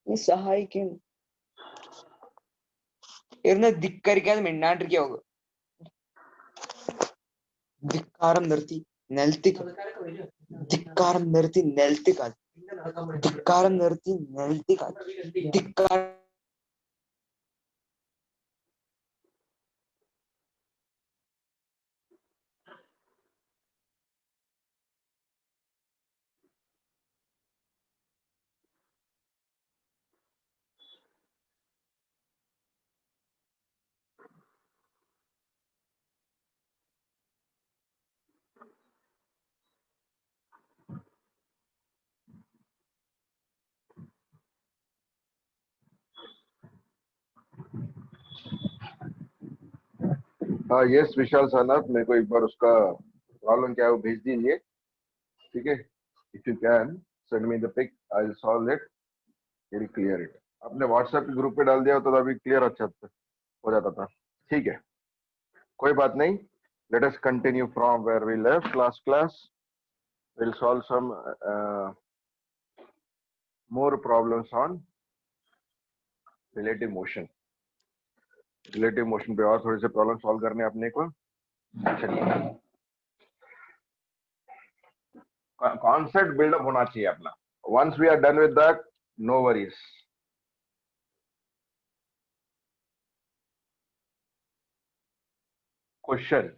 നീ സഹായിക്കും. ഇരുന്ന് ധിക്കരിക്കാതെ മിണ്ടാണ്ടിരിക്കുക. ധിക്കാരം നിർത്തി നിലത്തി ധിക്കാരം നിർത്തി നിലത്തി കാൽ ധിക്കാരം നിർത്തി നിലത്തി കാൽ ധിക്കാരം. हाँ यस विशाल सानप, मेरे को एक बार उसका प्रॉब्लम क्या है वो भेज दीजिए, ठीक है. If you can send me the pic, I will solve it, will clear it. आपने व्हाट्सएप के ग्रुप पे डाल दिया होता तो अभी क्लियर अच्छा हो जाता था. ठीक है, कोई बात नहीं. Let us continue from where we left last class. Will solve some more problems on relative motion. Relative motion पे और थोड़े से प्रॉब्लम सॉल्व करने अपने को. चलिए, कॉन्सेप्ट बिल्डअप होना चाहिए अपना. Once we are done with that, no worries. Question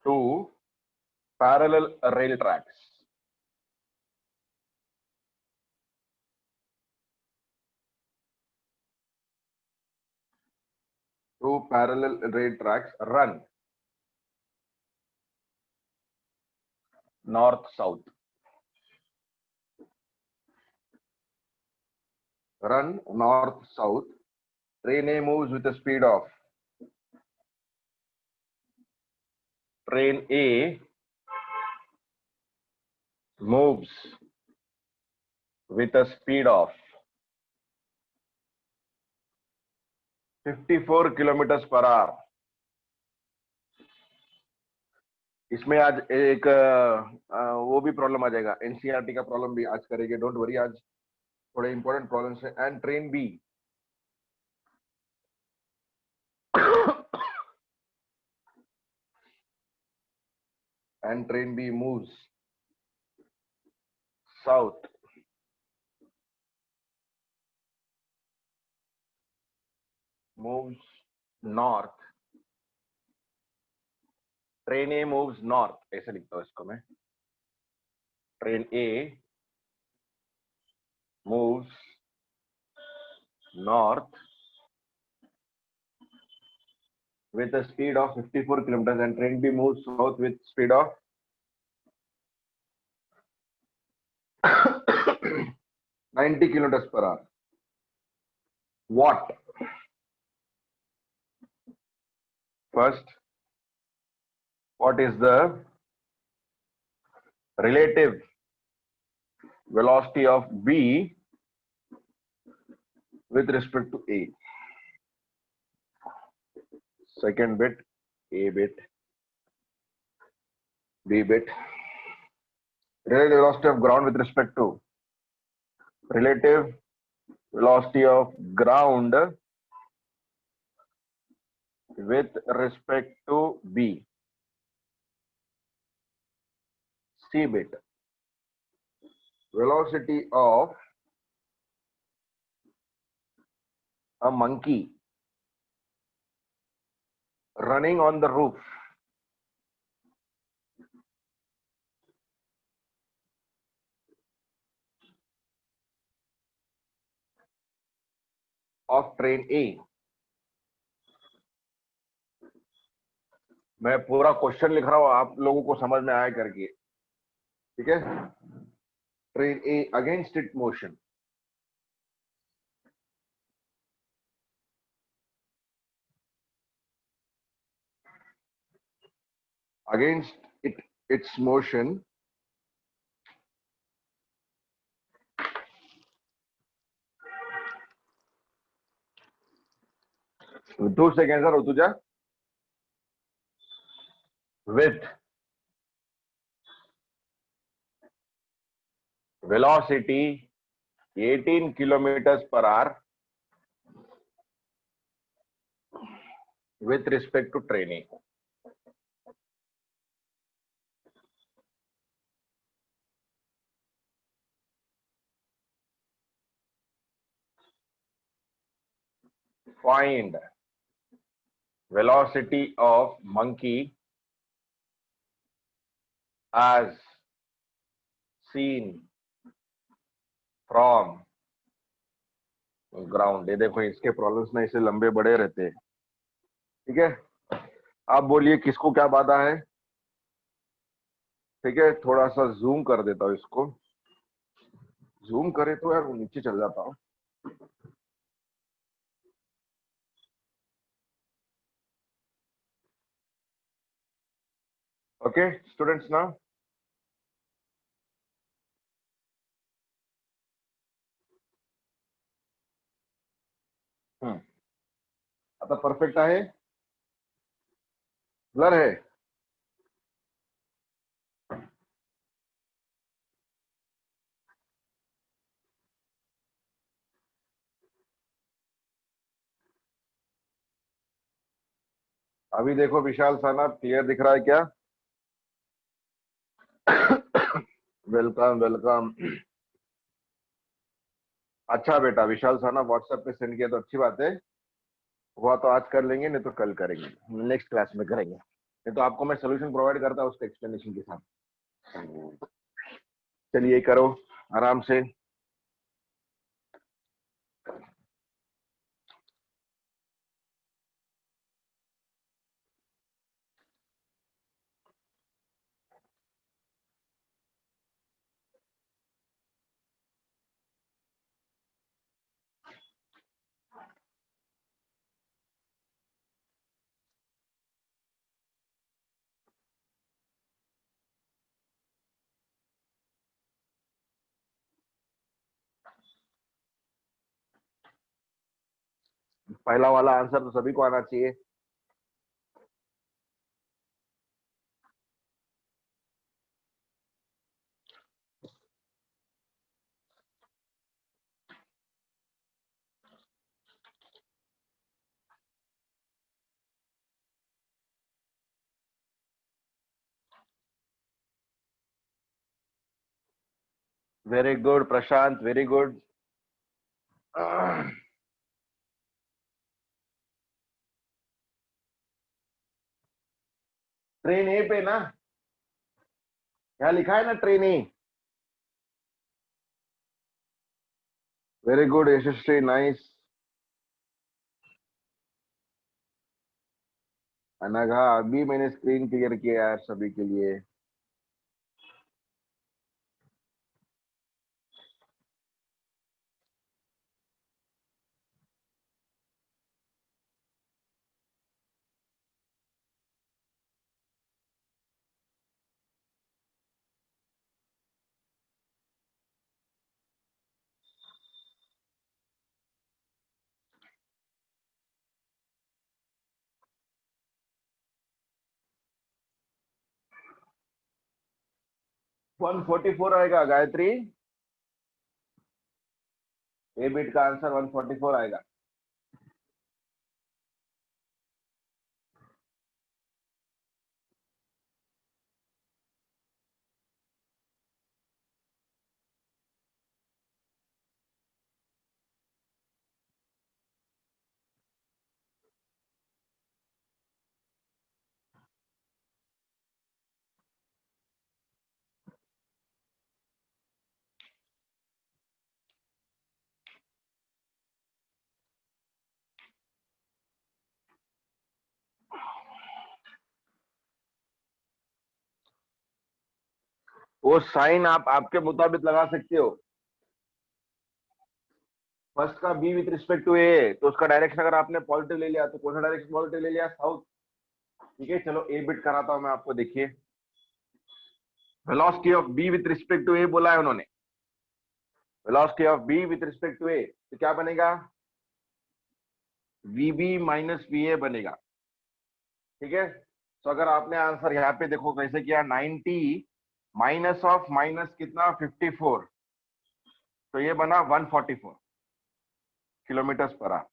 2, parallel rail tracks. Two parallel rail tracks run north south. Run north south. Train A moves with a speed of. Train A moves with a speed of 54 kilometre per our. इसमें आज एक वो भी problem आ जाएगा, NCERT का problem भी आज करेंगे. डोंट वरी, आज थोड़े इंपॉर्टेंट प्रॉब्लम्स है. And train B and train B moves south. Moves north. Train A moves north, ऐसे लिखता हूं इसको मैं. Train A moves north with a speed of 54 kilometers and train B moves south with speed of 90 kilometers per hour. What? First, what is the relative velocity of B with respect to A? Second bit, A bit, B bit. Relative velocity of ground with respect to. Relative velocity of ground with respect to B. C bit. Velocity of a monkey running on the roof of train A. मैं पूरा question लिख रहा हूं, आप लोगों को समझ में आया करके, ठीक है. Train A against it motion. Against its motion, two seconds sir, Rutuja. With velocity 18 kilometers per hour with respect to training. Find velocity of monkey as seen from ground. ये देखो इसके प्रॉब्लम्स ना इसे लंबे बड़े रहते हैं, ठीक है। आप बोलिए किसको क्या बाधा है, ठीक है। थोड़ा सा जूम कर देता हूँ इसको, जूम करे तो यार नीचे चल जाता हूँ। ओके स्टूडेंट्स ना, आता परफेक्ट आहे, ब्लर है। अभी देखो विशाल सानप क्लियर दिख रहा है क्या? Welcome welcome. अच्छा बेटा विशाल सानप व्हाट्सएप पे सेंड किया तो अच्छी बात है, हुआ तो आज कर लेंगे, नहीं तो कल करेंगे, नेक्स्ट क्लास में करेंगे। नहीं तो आपको मैं सोल्यूशन प्रोवाइड करता हूँ उसके एक्सप्लेनेशन के साथ। चलिए करो आराम से। पहला वाला आंसर तो सभी को आना चाहिए। वेरी गुड प्रशांत, वेरी गुड। ट्रेन ए पे ना, यहाँ लिखा है ना ट्रेन ए। Very good Yashasvi, nice. Anagha अभी मैंने स्क्रीन क्लियर किया यार सभी के लिए। वन 144 आएगा गायत्री, ए बिट का आंसर 144 आएगा। वो साइन आप आपके मुताबिक लगा सकते हो। फर्स्ट का B with respect to A, तो उसका डायरेक्शन अगर आपने पॉजिटिव ले लिया तो कौन सा डायरेक्शन पॉजिटिव ले लिया? साउथ। ठीक है चलो ए बिट कराता हूं मैं आपको, देखिए velocity of B with respect to A बोला है उन्होंने, velocity of B with respect to A, तो क्या बनेगा? वीबी माइनस वी ए बनेगा। ठीक है, तो अगर आपने आंसर यहाँ पे देखो कैसे किया, 90 माइनस ऑफ माइनस कितना 54, तो ये बना 144 किलोमीटर पर आवर।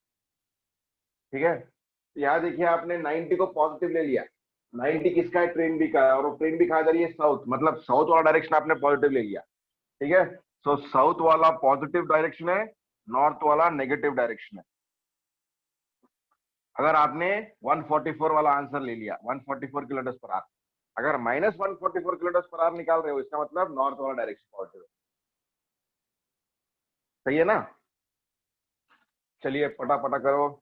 ठीक है, तो यहाँ देखिए आपने 90 को पॉजिटिव ले लिया। 90 किसका है? ट्रेन बी का है, और वो ट्रेन बी कहाँ जा रही है? साउथ, मतलब साउथ वाला डायरेक्शन आपने पॉजिटिव ले लिया। ठीक है, सो साउथ वाला पॉजिटिव डायरेक्शन है, नॉर्थ वाला नेगेटिव डायरेक्शन है। अगर आपने 144 वाला आंसर ले लिया, 144 किलोमीटर पर आवर, अगर -144 किलोमीटर पर आवर निकाल रहे हो, इसका मतलब नॉर्थ वाला डायरेक्शन पॉजिटिव है। सही है ना? चलिए पटा करो।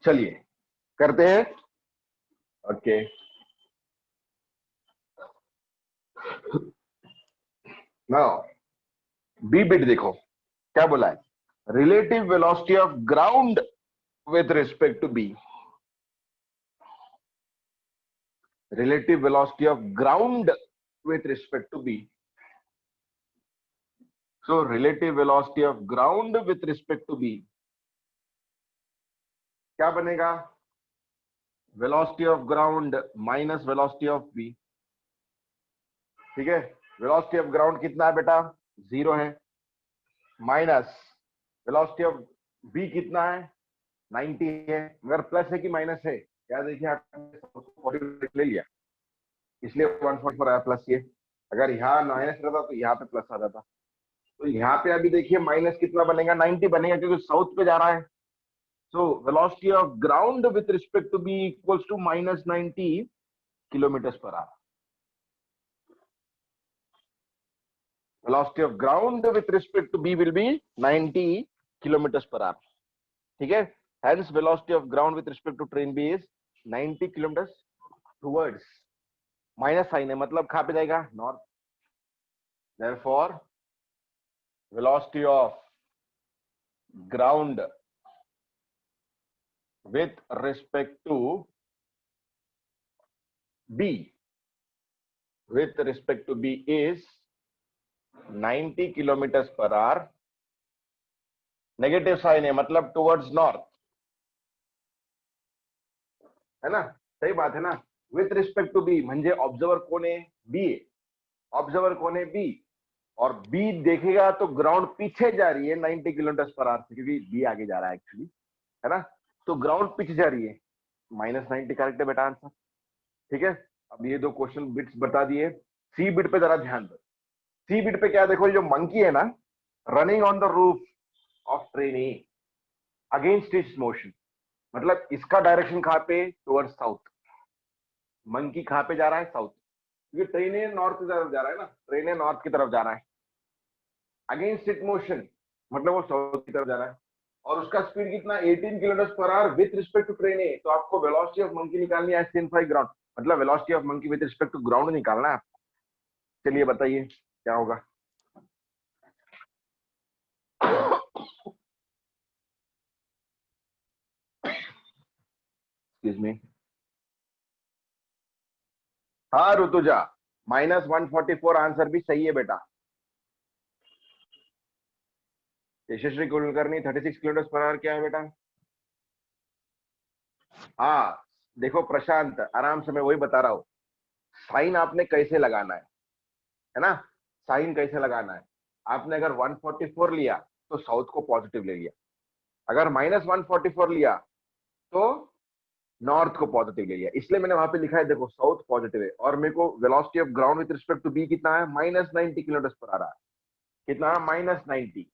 चलिए करते हैं। ओके, नाउ बी बिट देखो क्या बोला है। Relative velocity of ground with respect to B. Relative velocity of ground with respect to B. So relative velocity of ground with respect to B क्या बनेगा? Velocity of ground minus velocity of B. ठीक है, velocity of ground कितना है बेटा? 0 है, minus velocity of B कितना है? 90 है। मगर प्लस है कि माइनस है? क्या देखिए आपने ले लिया, इसलिए 144 आया प्लस। ये अगर यहाँ माइनस रहता तो यहाँ पे प्लस आ जाता। तो यहाँ पे अभी देखिए माइनस कितना बनेगा? 90 बनेगा, क्योंकि साउथ पे जा रहा है। So velocity of ground with respect to B equals to -90 kilometre per hour. velocity of ground with respect to b will be 90 kilometers per hour. ठीक है, hence velocity of ground with respect to train b is 90 kilometers towards, minus sign है मतलब कहां पे जाएगा? North. therefore velocity of ground with respect to b is 90 kilometers per hour। Negative sign है मतलब towards north, है ना? सही बात है ना? विथ रिस्पेक्ट टू बी म्हणजे ऑब्जर्वर कोण आहे? बी है। ऑब्जर्वर कौन है? बी। और बी देखेगा तो ग्राउंड पीछे जा रही है 90 किलोमीटर पर आवर से, क्योंकि बी आगे जा रहा है एक्चुअली, है ना? तो ग्राउंड पीछे जा रही है, -90 करेक्ट है बेटा आंसर। ठीक है, अब ये दो क्वेश्चन बिट्स बता दिए। सी बिट पे जरा ध्यान दो। सी बिट पे क्या देखो, जो मंकी है ना, running on the roof of train A against its motion, मतलब इसका डायरेक्शन कहां पे? Towards south. मंकी कहां पे जा रहा है? साउथ, क्योंकि ट्रेन ए नॉर्थ की तरफ जा रहा है ना, ट्रेन ए नॉर्थ की तरफ जा रहा है। अगेंस्ट इट मोशन मतलब वो साउथ की तरफ जा रहा है, और उसका स्पीड कितना? 18 kilometre per hour with respect to train A. तो आपको वेलोसिटी ऑफ मंकी निकालनी है एस ग्राउंड, मतलब velocity of monkey with respect to ground निकालना है आपको। चलिए बताइए क्या होगा। Excuse me. हाँ ऋतुजा, -144 आंसर भी सही है बेटा। Yashasvi Kulkarni 36 kilometre per hour क्या है बेटा? हाँ देखो प्रशांत, आराम से मैं वही बता रहा हूँ, साइन आपने कैसे लगाना है ना? साइन कैसे लगाना है? आपने अगर 144 लिया तो साउथ को पॉजिटिव ले लिया, अगर -144 लिया तो नॉर्थ को पॉजिटिव ले लिया, इसलिए मैंने वहां पे लिखा है, देखो साउथ पॉजिटिव है, और मेरे को velocity of ground with respect to B कितना है, -90 किलोमीटर पर आ रहा है, कितना है, -90।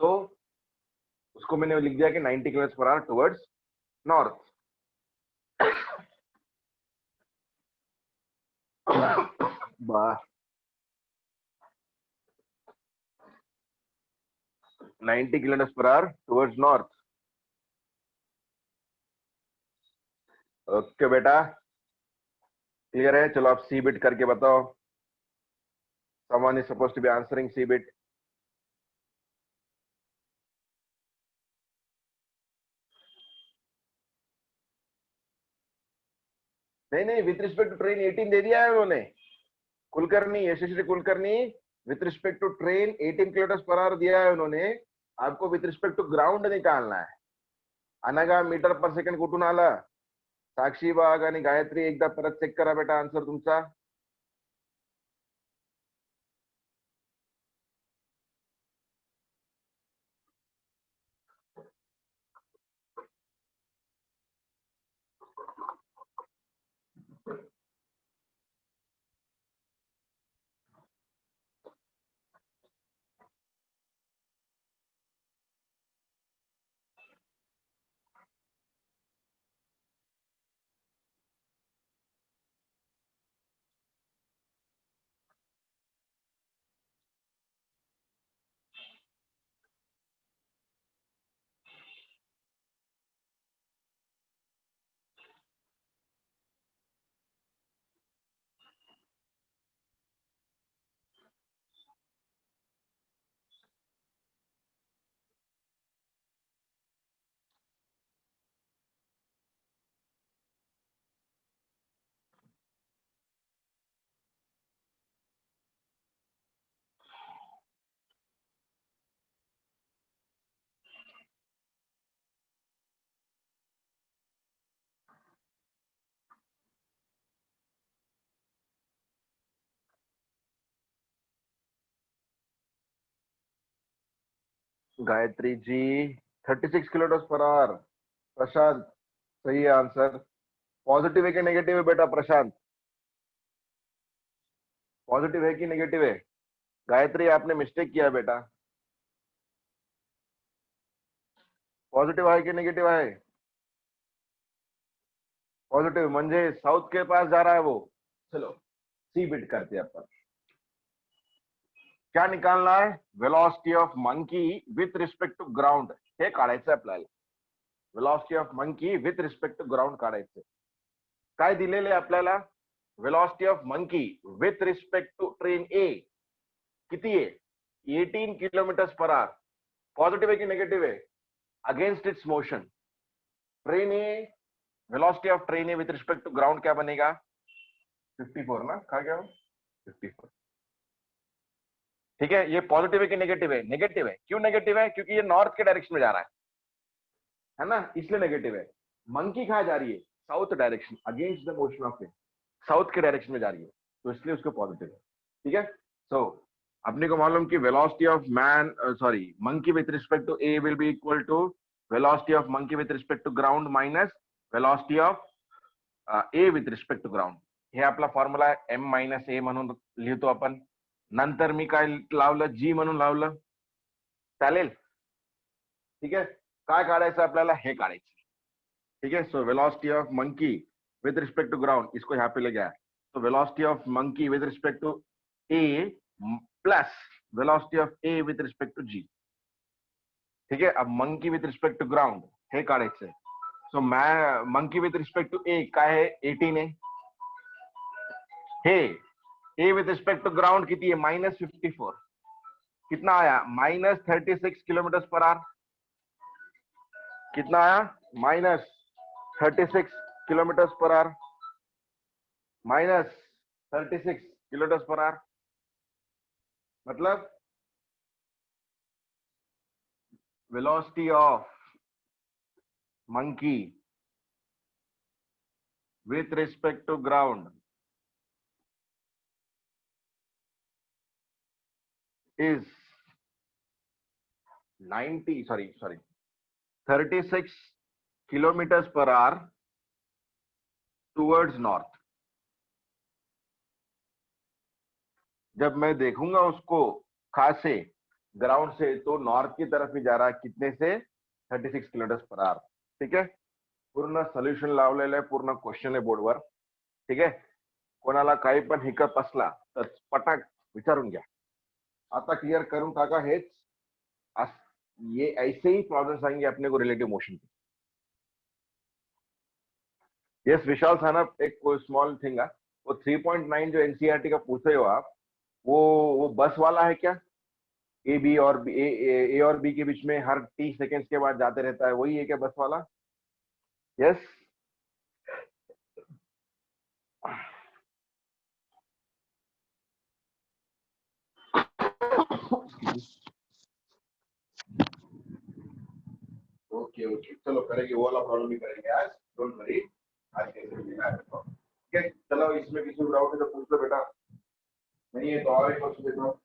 तो उसको मैंने लिख दिया कि 90 kilometre per our towards north. वाह, 90 kilometre per our towards north. Okay बेटा, क्लियर है? चलो आप सी बिट करके बताओ। Someone is supposed to be answering C bit. नहीं नहीं, विथ रिस्पेक्ट टू ट्रेन 18 दे दिया है उन्होंने, Kulkarni, Yashasvi Kulkarni, with respect to train 18 kilometre per hour दिया है उन्होंने, आपको विथ रिस्पेक्ट टू ग्राउंड निकालना है। अनगा मीटर पर सेकंड कुठून आला? साक्षी बाग आणि गायत्री एकदा परत चेक करा बेटा आन्सर तुमचा। Gayatri ji 36 kilometre per our. प्रशांत, सही है आंसर। पॉजिटिव है कि नेगेटिव है बेटा प्रशांत? पॉजिटिव है कि नेगेटिव है? गायत्री आपने मिस्टेक किया बेटा, पॉजिटिव है कि नेगेटिव है? पॉजिटिव म्हणजे साउथ के पास जा रहा है वो। चलो सी बिट करते हैं अपन। क्या निकालना है? Velocity of monkey with respect to ground हे काढायचं आपल्याला। Velocity of monkey with respect to ground काढायचं। काय दिलेले आपल्याला? Velocity of monkey with respect to train A किती आहे? 18 किलोमीटर पर आवर। पॉजिटिव है कि नेगेटिव है? Against its motion. Train A, velocity of train A with respect to ground क्या बनेगा? 54 ना, कहा गया 54। ठीक है, ये पॉजिटिव है कि नेगेटिव है? नेगेटिव है। क्यों नेगेटिव है? क्योंकि ये नॉर्थ के डायरेक्शन में जा रहा है ना, इसलिए नेगेटिव है। मंकी कहाँ जा रही है? South direction, against the motion of wind, south के डायरेक्शन में जा रही है, तो इसलिए उसको पॉजिटिव है। ठीक है, सो अपने को मालूम कि velocity of man sorry monkey with respect to A will be equal to velocity of monkey with respect to ground minus velocity of A with respect to ground. हे आपला फॉर्म्युला आहे, एम मायनस ए म्हणून लिहितो आपण। नंतर मी काय लावलं? जी म्हणून लावलं, चालेल? ठीक है, काय काढायचं आपल्याला? हे काढायचं। ठीक है, so velocity of monkey with respect to ground, इसको यहाँ पे ले गया। तो velocity of monkey with respect to A plus velocity of A with respect to G. ठीक है, अब monkey with respect to ground हे काढायचं। सो मैं monkey with respect to A काय है? 18 है। हे A with respect to ground किती है? -54। कितना आया? -36 किलोमीटर पर आवर। कितना आया? -36 kilometre per hour, -36 kilometre per hour. मतलब velocity of monkey with respect to ground is 36 kilometers per hour towards north. जब मैं देखूंगा उसको खास से ग्राउंड से, तो नॉर्थ की तरफ ही जा रहा है, कितने से 36 किलोमीटर पर आवर। ठीक है, पूर्ण सोल्युशन लावलेलं आहे, पूर्ण क्वेश्चन आहे बोर्डवर. ठीक आहे, कोणाला काही पण हिकअप असला तर पटाक विचारून घ्या. आता क्लियर करून टाका हेच. ये ऐसे ही प्रॉब्लम्स आएंगे अपने को रिलेटिव मोशन के. यस विशाल सानप, एक स्मॉल थिंग है, वो 3.9 जो एनसीईआरटी का पूछे हो आप, वो बस वाला है क्या? ए बी और बी, ए और बी के बीच में हर 30 सेकेंड्स के बाद जाते रहता है, वही है क्या बस वाला? यस. ओके ओके, चलो करेंगे, वो वाला प्रॉब्लम भी करेंगे आज, डोंट वरी. आज कैसे भी लेना है प्रॉब्लम. ठीक है, चलो इसमें किसी को डाउट है तो पूछ लो बेटा, नहीं है तो और एक क्वेश्चन देता हूँ.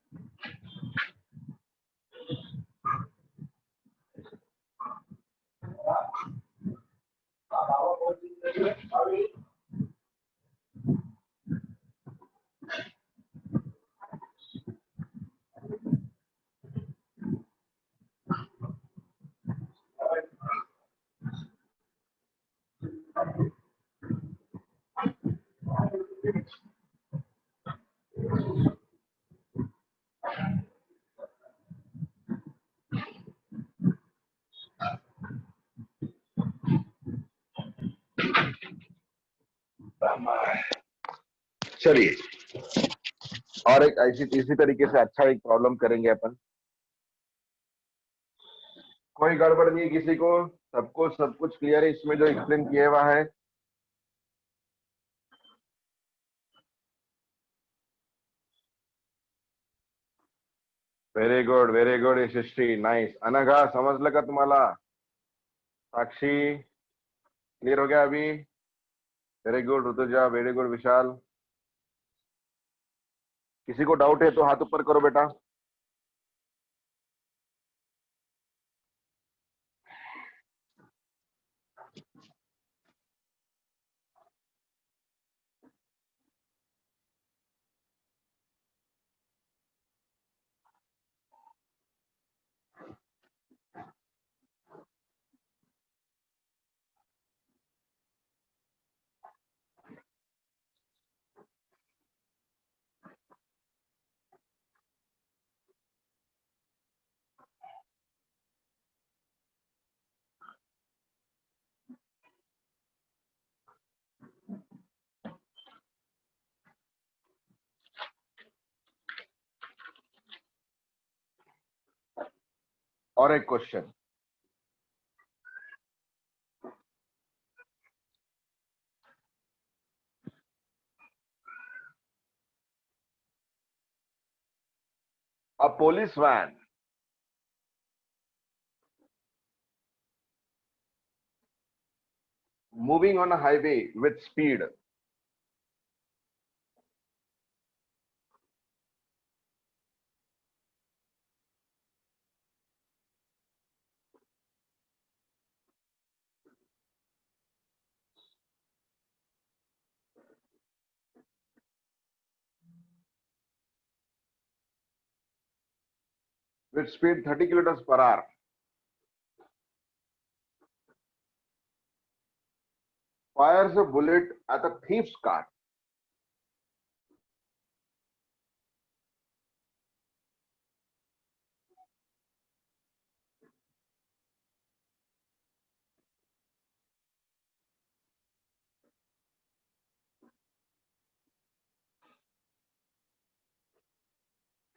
चलिए, और एक ऐसी इसी तरीके से अच्छा एक प्रॉब्लम करेंगे अपन. कोई गड़बड़ नहीं है किसी को, सबको सब कुछ क्लियर है इसमें जो एक्सप्लेन किया हुआ है. Very good Yashasvi, nice. Anagha समजलं का तुम्हाला? साक्षी क्लियर हो गया अभी? Very good Rutuja, very good Vishal. किसी को डाउट है तो हाथ ऊपर करो बेटा. और एक question, uh police van moving on a highway with speed with speed 30 kilometers per hour fires a bullet at a thief's car.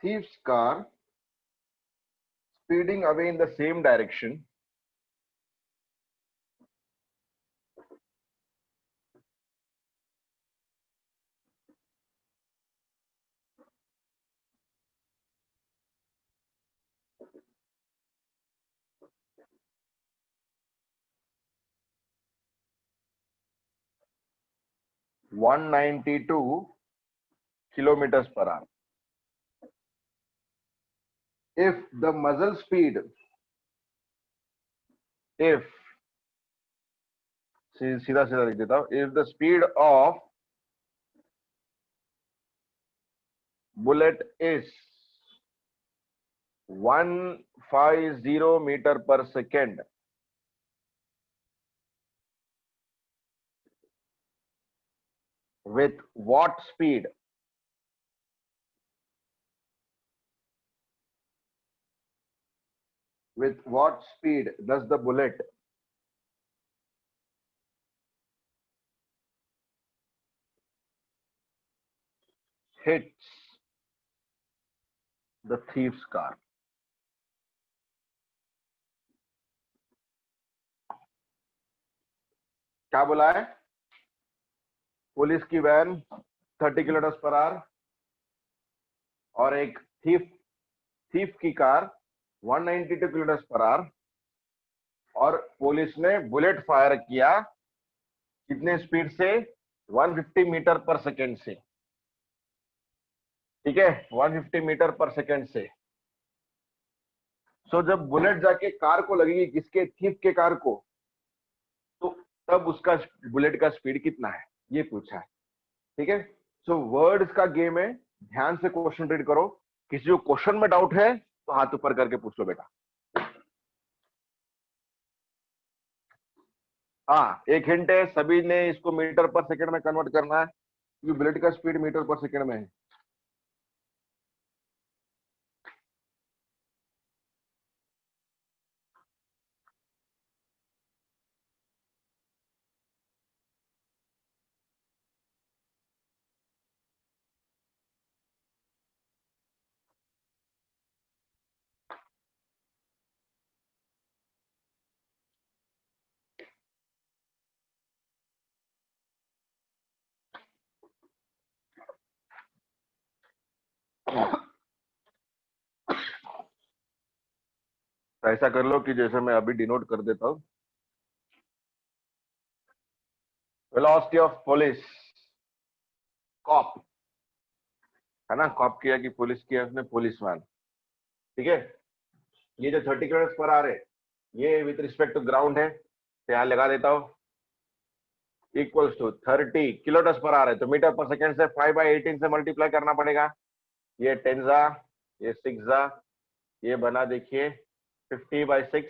Thief's car speeding away in the same direction. (192 kilometers per hour). If the muzzle speed, if सीधा सीधा लिख देता हूं. If the speed of bullet is 150 metre per second, with what speed? With what speed does the bullet hits the thief's car? क्या बोला है? Police की van 30 kilometre per our और एक थीफ की कार 192 किलोमीटर पर आवर, और police ने bullet fire किया कितने स्पीड से? 150 मीटर पर सेकेंड से. ठीक है, 150 मीटर पर सेकेंड से. सो जब बुलेट जाके कार को लगेगी, किसके? थीफ के कार को, तो तब उसका बुलेट का स्पीड कितना है, ये पूछा है. ठीक है, सो वर्ड्स का गेम है. ध्यान से क्वेश्चन रीड करो. किसी को क्वेश्चन में डाउट है तो हाथ ऊपर करके पूछ लो बेटा. हाँ, एक हिंट है, सभी ने इसको मीटर पर सेकंड में कन्वर्ट करना है क्योंकि बुलेट का स्पीड मीटर पर सेकंड में है. तो ऐसा कर लो कि जैसे मैं अभी डिनोट कर देता हूं. वेलोसिटी ऑफ पुलिस, कॉप है ना, कॉप किया कि पुलिस किया उसने, पुलिस वैन. ठीक है, ये जो 30 किलोमीटर पर आ रहे, ये विथ रिस्पेक्ट टू ग्राउंड है, तो यहाँ लगा देता हूँ इक्वल्स टू 30 किलोमीटर पर आ रहे, तो मीटर पर सेकेंड से 5/18 से मल्टीप्लाई करना पड़ेगा. ये 10 जा, ये 6 जा, ये बना देखिए 50/6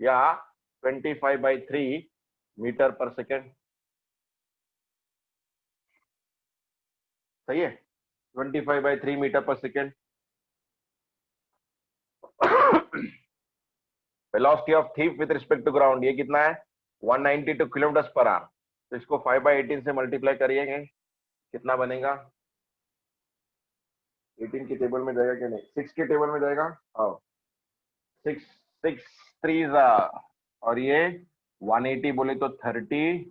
या 25/3 मीटर पर सेकेंड. सही है, 25/3 metre per second. Velocity of thief with respect to ground, ये कितना है? 192 किलोमीटर पर आवर. तो इसको 5/18 से मल्टीप्लाई करिएगा, कितना बनेगा? 18 की टेबल में जाएगा क्या? नहीं, 6 के टेबल में जाएगा. हाँ, 6 6 3 और ये 180 बोले तो 32.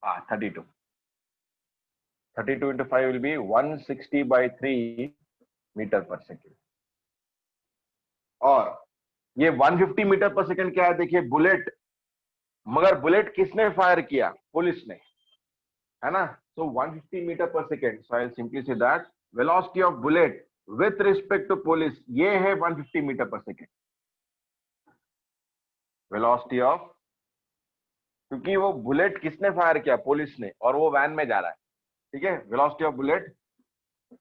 हाँ, 32 into 5 will be 160/3 metre per second. और ये 150 मीटर पर सेकेंड क्या है? देखिए बुलेट, मगर बुलेट किसने फायर किया? पुलिस ने, है ना. So 150 metre per second, so I will simply say that velocity of bullet with respect to police, ये है 150 metre per second. Velocity of, क्योंकि वो बुलेट किसने फायर किया? पुलिस ने, और वो वैन में जा रहा है. ठीक है, velocity of bullet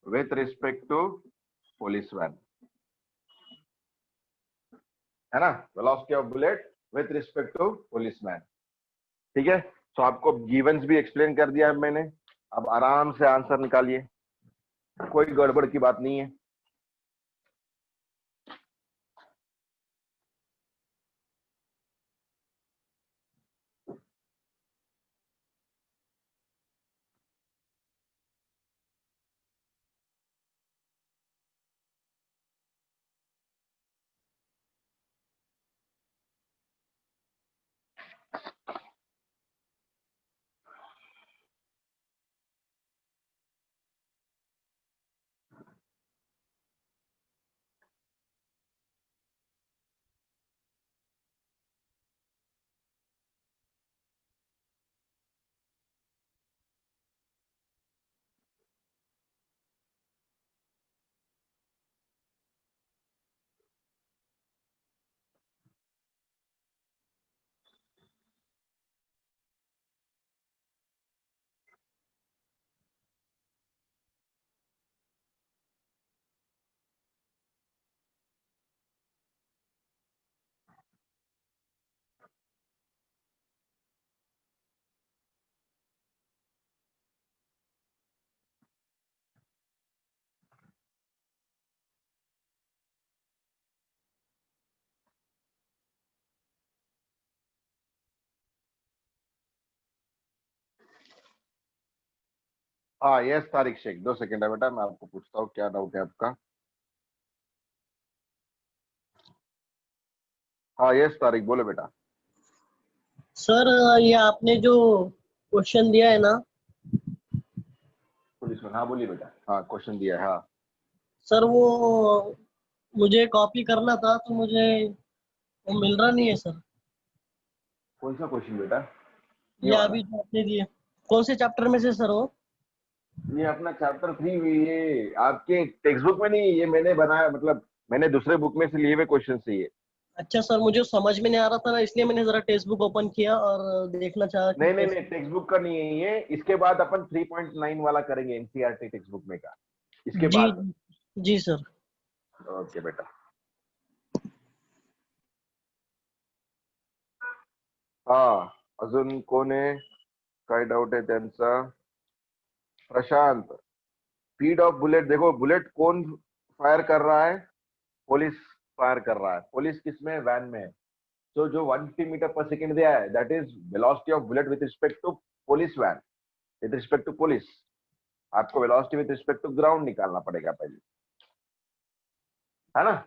with respect to police van, है ना. Velocity of bullet with respect to police van. ठीक है, तो आपको गिवंस भी एक्सप्लेन कर दिया है मैंने. अब आराम से आंसर निकालिए, कोई गड़बड़ की बात नहीं है. हाँ यस तारिक शेख, 2 सेकंड है बेटा, मैं आपको पूछता हूँ क्या डाउट है आपका। हाँ यस तारिक, बोलो बेटा। सर ये आपने जो क्वेश्चन दिया है ना, पुलिस में, हाँ बोलिए बेटा। हाँ क्वेश्चन दिया है, हाँ। सर वो मुझे कॉपी करना था तो मुझे वो मिल रहा नहीं है सर। कौन सा क्वेश्चन बेटा? ये ये वाला? अभी जो आपने दिए, कौन से चैप्टर में से सर वो? ये अपना चैप्टर 3, ये आपके टेक्स्ट बुक में नहीं, ये मैंने बनाया, मतलब मैंने दूसरे बुक में से लिए हुए क्वेश्चन से ये। अच्छा सर, मुझे समझ में नहीं आ रहा था ना, इसलिए मैंने जरा टेक्स्ट बुक ओपन किया और देखना चाहा कि नहीं नहीं नहीं, कैसे। टेक्स्ट बुक का नहीं है ये, इसके बाद अपन 3.9 वाला करेंगे एनसीईआरटी टेक्स्ट बुक में का, इसके जी बाद। जी सर। ओके बेटा। हाँ, अजून कोण आहे? काय डाउट आहे त्यांचा? प्रशांत, स्पीड ऑफ बुलेट, देखो बुलेट कौन फायर कर रहा है? पुलिस फायर कर रहा है। पुलिस किसमें? वैन में है। तो जो 150 मीटर पर सेकेंड दिया है, that is velocity of bullet with respect to police van, with respect to police. आपको velocity with respect to ground निकालना पड़ेगा पहले, है ना?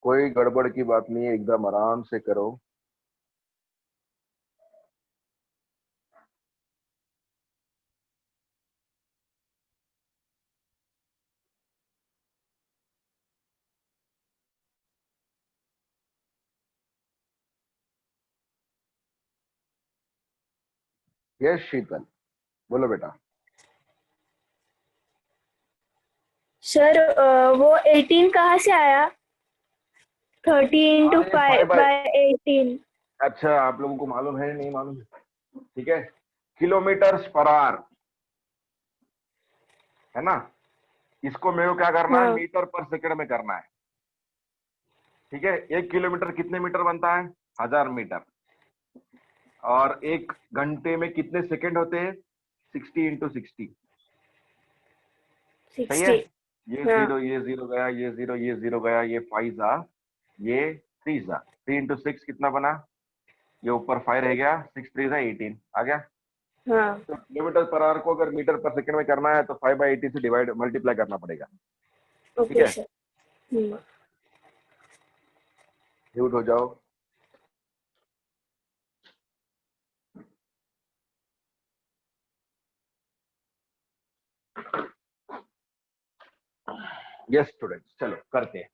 कोई गड़बड़ की बात नहीं है, एकदम आराम से करो। यस शीतल, बोलो बेटा। सर वो 18 कहाँ से आया? 30 इंटू ये 5 बाय, 5/18। अच्छा आप लोगों को मालूम है नहीं मालूम? ठीक है, किलोमीटर पर आवर, है ना? इसको मेरे को क्या करना है? हाँ। मीटर पर सेकंड में करना है। ठीक है, 1 किलोमीटर कितने मीटर बनता है? 1000 मीटर। और 1 घंटे में कितने सेकंड होते हैं? 60 × 60। सही है। 60। ये हाँ। जीरो, ये जीरो गया, ये जीरो, ये जीरो गया, ये 5 जा, ये 3 जा, 3 × 6 कितना बना? ये ऊपर 5 रह गया, 6 × 3 = 18 आ गया। हाँ। तो किलोमीटर पर आवर को अगर मीटर पर सेकंड में करना है तो 5/18 से डिवाइड मल्टीप्लाई करना पड़ेगा। ठीक ओके है, सर। म्यूट हो जाओ। यस स्टूडेंट्स, चलो करते हैं।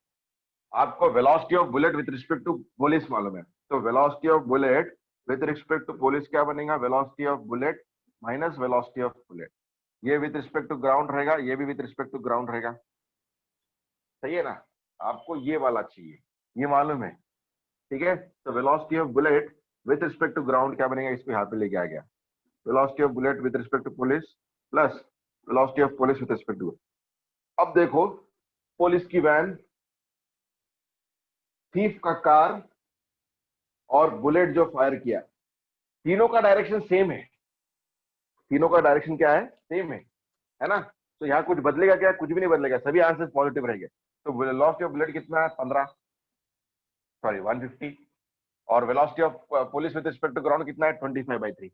आपको velocity of bullet with respect to police मालूम है, तो velocity of bullet with respect to police क्या बनेगा? Velocity of bullet minus velocity of bullet. ये विद रिस्पेक्ट टू ग्राउंड रहेगा, ये भी विद रिस्पेक्ट टू ग्राउंड रहेगा। सही है ना? आपको ये वाला चाहिए, ये मालूम है। ठीक है, तो velocity of bullet with respect to ground क्या बनेगा? इसको यहाँ पे लेके आ गया, velocity of bullet with respect to police plus velocity of police with respect to. अब देखो, पुलिस की वैन, थीफ का कार, और बुलेट जो फायर किया, तीनों का डायरेक्शन सेम है। तीनों का डायरेक्शन क्या है? सेम है ना? तो यहाँ कुछ बदलेगा क्या? कुछ भी नहीं बदलेगा, सभी आंसर पॉजिटिव रहेंगे। तो वेलोसिटी ऑफ बुलेट कितना है? 15, सॉरी 150। और velocity of police with respect to ground कितना है? 25/3।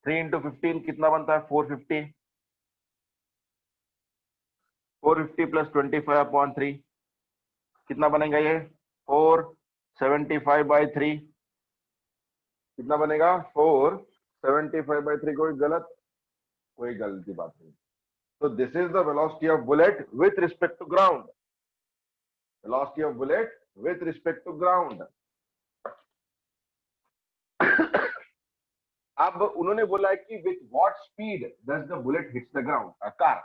3 × 15 कितना बनता है? 450। 450 + 25/3 कितना बनेगा? ये 475/3 कितना बनेगा? 475/3। कोई गलती बात नहीं। तो this is the velocity of bullet with respect to ground. Velocity of bullet with respect to ground. अब उन्होंने बोला है कि with what speed does the bullet hits the ground, car.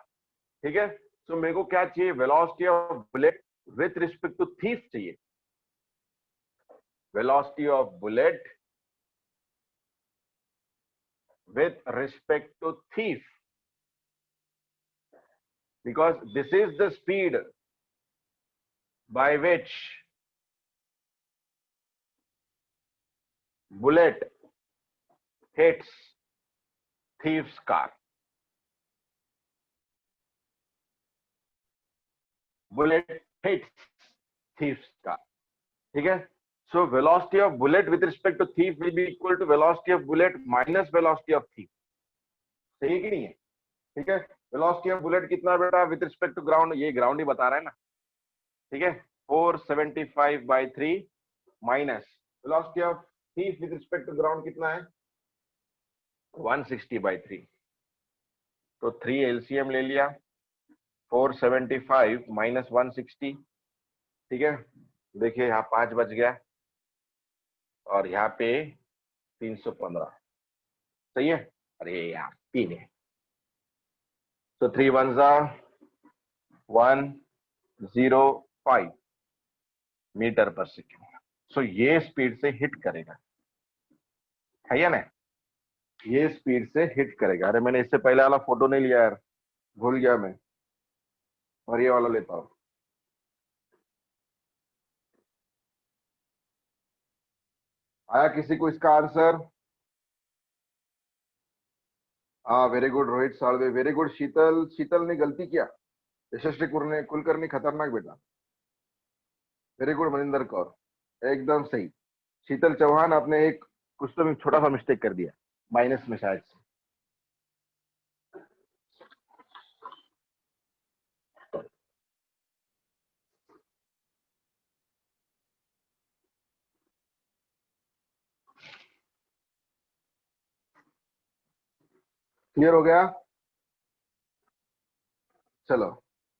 ठीक है, तो मेरे को क्या चाहिए? Velocity of bullet with respect to thief चाहिए। Velocity of bullet with respect to thief, because this is the speed by which bullet hits thief's car. Bullet hits thief's car. ठीक है? So velocity of bullet with respect to thief will be equal to velocity of bullet minus velocity of thief. सही कि नहीं है? ठीक है? Velocity of bullet कितना बेटा with respect to ground? ये ground ही बता रहा है ना. ठीक है? 475 by 3 minus velocity of thief with respect to ground कितना है? 160 by 3. तो 3 LCM ले लिया. 475 minus 160. ठीक है? देखिए यहाँ 5 बच गया और यहाँ पे 315. सही है? अरे यार 3 है. तो 3 1s are 105 metre per second. सो ये स्पीड से हिट करेगा, है या ना? ये स्पीड से हिट करेगा. अरे मैंने इससे पहले वाला फोटो नहीं लिया यार, भूल गया मैं, और ये वाला लेता हूं. आया किसी को इसका आंसर? हाँ very good Rohit Salve, very good. Sheetal, Sheetal ने गलती किया. यशस्वी कुलकर्णी खतरनाक बेटा. Very good. मनिंदर कौर एकदम सही. शीतल चौहान आपने एक कुछ तो छोटा सा मिस्टेक कर दिया, माइनस में शायद से. क्लियर हो गया? चलो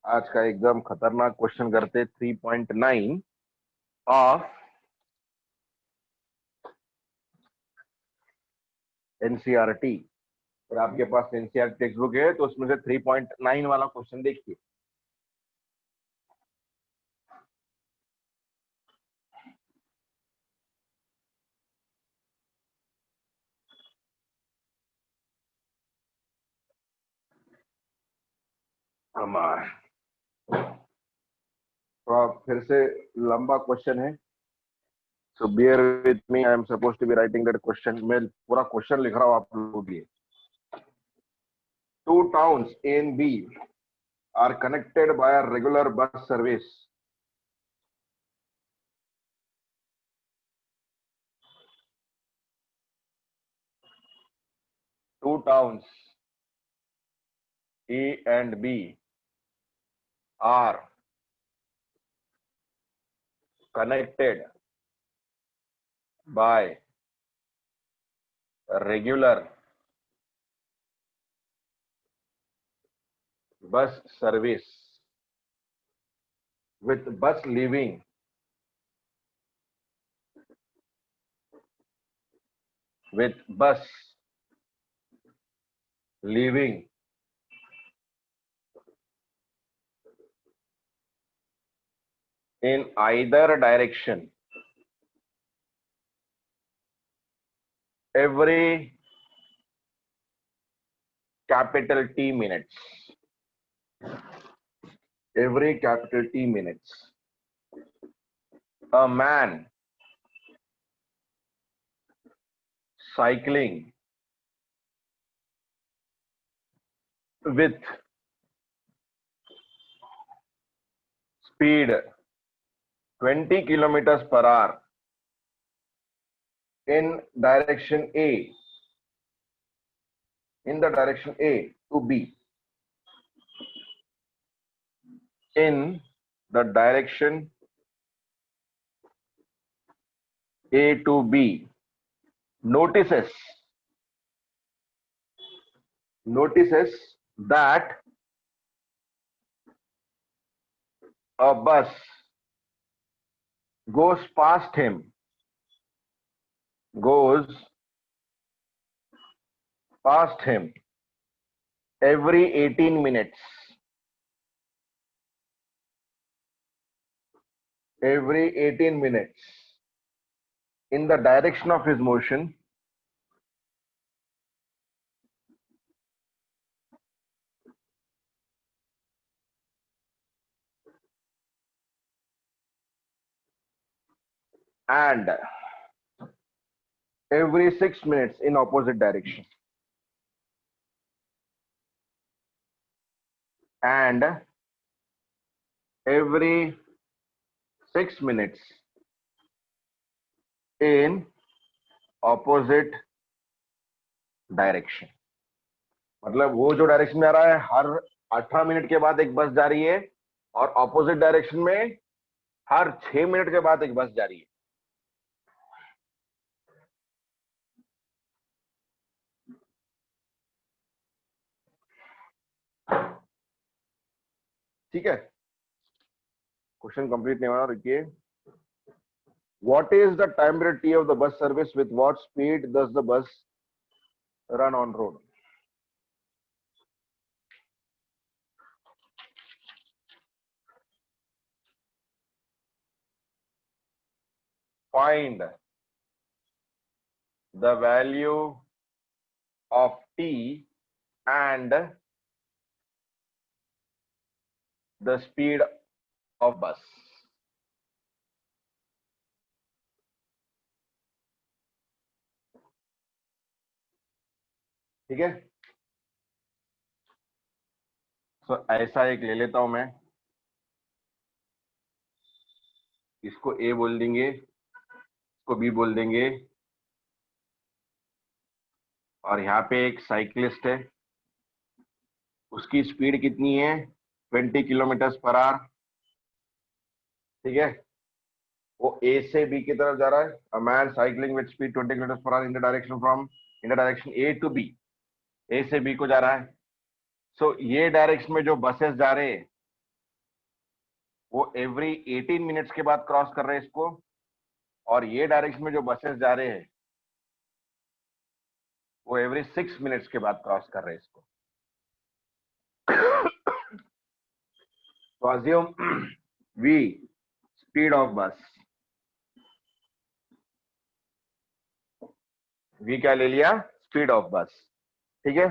आज का एकदम खतरनाक क्वेश्चन करते. 3.9 ऑफ एनसीईआरटी. और आपके पास एनसीईआरटी टेक्स्ट बुक है तो उसमें से 3.9 वाला क्वेश्चन देखिए. तो फिर से लंबा क्वेश्चन है, so bear with me. I am suppose to be writing that question. मैं पूरा क्वेश्चन लिख रहा हूं आप लोगों के लिए. 2 towns A and B are connected by a regular bus service. Two towns A and B are connected by a regular bus service with bus leaving in either direction every capital T minutes. Every capital T minutes, a man cycling with speed 20 kilometers per hour in direction A, in the direction A to B, in the direction A to B, notices that a bus goes past him every 18 minutes. Every 18 minutes in the direction of his motion, and every 6 minutes in opposite direction. and every 6 minutes in opposite direction. मतलब वो जो direction में आ रहा है हर 18 minute के बाद एक बस जा रही है और ऑपोजिट डायरेक्शन में हर 6 मिनट के बाद एक बस जा रही है. ठीक है, क्वेश्चन कंप्लीट नहीं हुआ. रुकिए. What is the time period T of the bus service? With what speed does the bus run on road? Find the value of T and the speed of bus. ठीक है, तो ऐसा एक ले लेता हूं मैं. इसको ए बोल देंगे, इसको बी बोल देंगे, और यहाँ पे एक साइकिलिस्ट है, उसकी स्पीड कितनी है 20 किलोमीटर पर आवर. ठीक है, वो ए से बी की तरफ जा रहा है. A man cycling with speed 20 kilometre per hour in the direction A to B. A से बी को जा रहा है. सो ये डायरेक्शन में जो बसेस जा रहे हैं वो एवरी 18 मिनट्स के बाद क्रॉस कर रहे हैं इसको, और ये डायरेक्शन में जो बसेस जा रहे हैं वो एवरी 6 मिनट्स के बाद क्रॉस कर रहे हैं इसको. तो अज्यूम v स्पीड ऑफ बस, v क्या ले लिया, स्पीड ऑफ बस. ठीक है,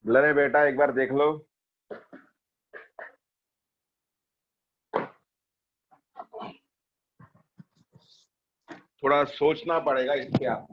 ब्लर है बेटा, एक बार देख लो. थोड़ा सोचना पड़ेगा इसके. आप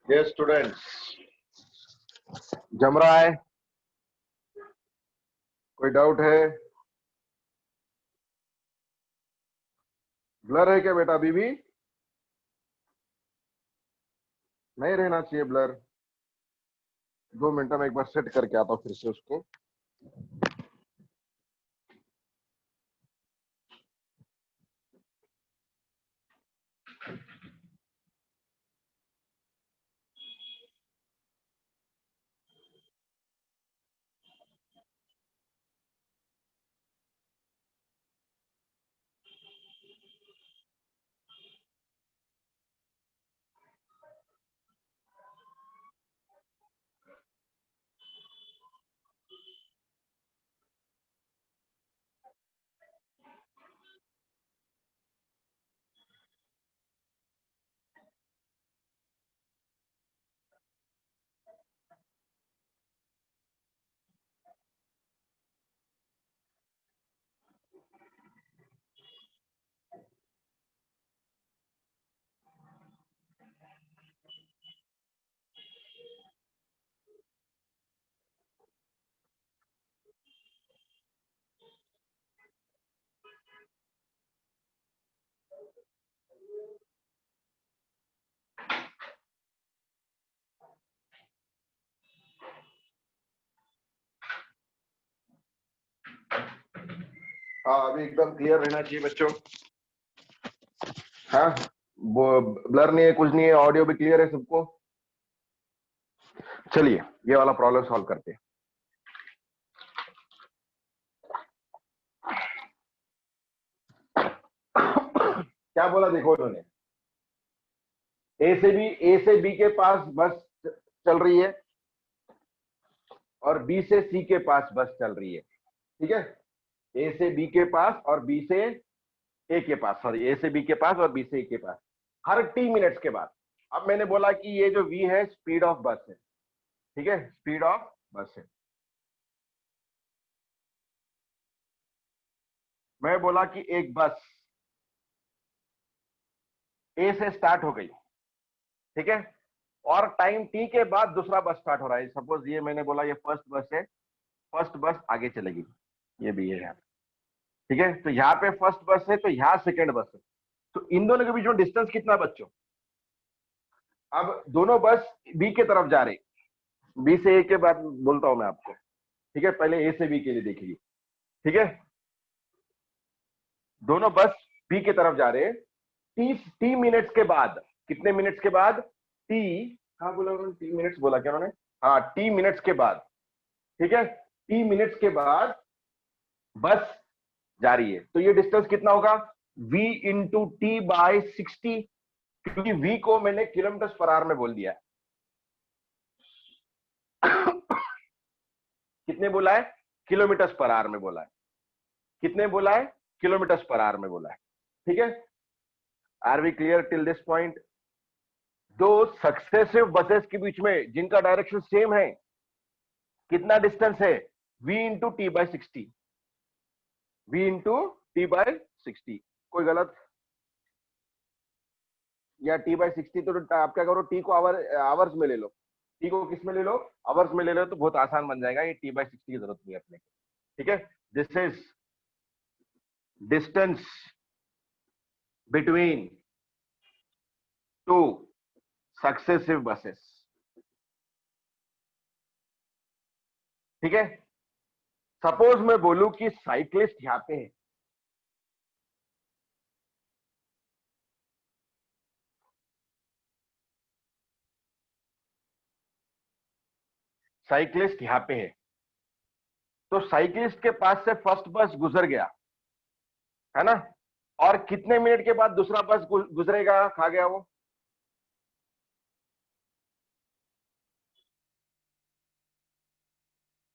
Yes, students. जम रहा है? कोई डाउट है? ब्लर है क्या बेटा? अभी भी नहीं रहना चाहिए ब्लर। 2 मिनट में एक बार सेट करके आता हूँ फिर से उसको। हाँ, अभी एकदम क्लियर रहना चाहिए बच्चों। हाँ, वो ब्लर नहीं है, कुछ नहीं है, ऑडियो भी क्लियर है सबको। चलिए ये वाला प्रॉब्लम सॉल्व करते हैं। क्या बोला देखो उन्होंने, ए से बी के पास बस चल रही है और बी से सी के पास बस चल रही है। ठीक है, ए से बी के पास और बी से ए के पास, सॉरी ए से बी के पास और बी से ए के पास, हर टी मिनट्स के बाद। अब मैंने बोला कि ये जो v है स्पीड ऑफ बस है। ठीक है, स्पीड ऑफ बस है। मैं बोला कि एक बस ए से स्टार्ट हो गई। ठीक है, और टाइम टी के बाद दूसरा बस स्टार्ट हो रहा है। सपोज ये मैंने बोला ये फर्स्ट बस है, फर्स्ट बस आगे चलेगी, ये भी है यहाँ, ठीक है। तो यहाँ पे फर्स्ट बस है, तो यहाँ सेकेंड बस है, तो इन दोनों के बीच में डिस्टेंस कितना बच्चों? अब दोनों बस बी के तरफ जा रहे, बी से ए के बाद बोलता हूं मैं आपको, ठीक है। पहले ए से बी के लिए देखिए, ठीक है। दोनों बस बी के तरफ जा रहे, टी मिनट्स के बाद, कितने मिनट्स के बाद? टी, हाँ बोला उन्होंने, टी मिनट्स बोला क्या उन्होंने? हाँ, टी मिनट्स के बाद, ठीक है। टी मिनट्स के बाद बस जा रही है, तो ये डिस्टेंस कितना होगा? v इंटू टी बाई 60, क्योंकि v को मैंने किलोमीटर पर आवर में बोल दिया। कितने बोला है? किलोमीटर पर आवर में बोला है। कितने बोला है? किलोमीटर पर आवर में बोला है, ठीक है। Are we clear till this point? दो सक्सेसिव बसेस के बीच में जिनका डायरेक्शन सेम है, कितना डिस्टेंस है? v into T by 60, v into T by 60। कोई गलत? या टी बाई 60, तो आप क्या करो, टी को आवर्स में ले लो, टी को किस में ले लो? आवर्स में ले लो, तो बहुत आसान बन जाएगा। ये टी बाई 60 की जरूरत नहीं है अपने, ठीक है। This is distance between two successive buses, ठीक है। सपोज मैं बोलूं कि साइक्लिस्ट यहां पे है, साइक्लिस्ट यहां पे है, तो साइक्लिस्ट के पास से फर्स्ट बस गुजर गया, है ना, और कितने मिनट के बाद दूसरा बस गुजरेगा? खा गया वो?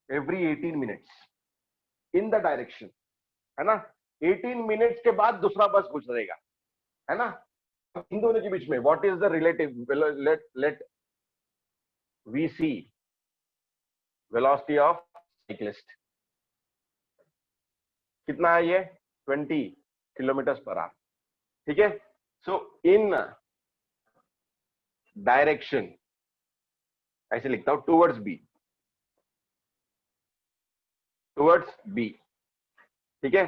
Every 18 minutes in the direction, है ना। 18 मिनट्स के बाद दूसरा बस गुजरेगा, है ना। इन दोनों के बीच में what is the relative? Let we see velocity of cyclist, कितना है ये? 20 किलोमीटर पर आवर, ठीक है। सो इन डायरेक्शन, ऐसे लिखता हूं, टुवर्ड्स बी, टुवर्ड्स बी, ठीक है।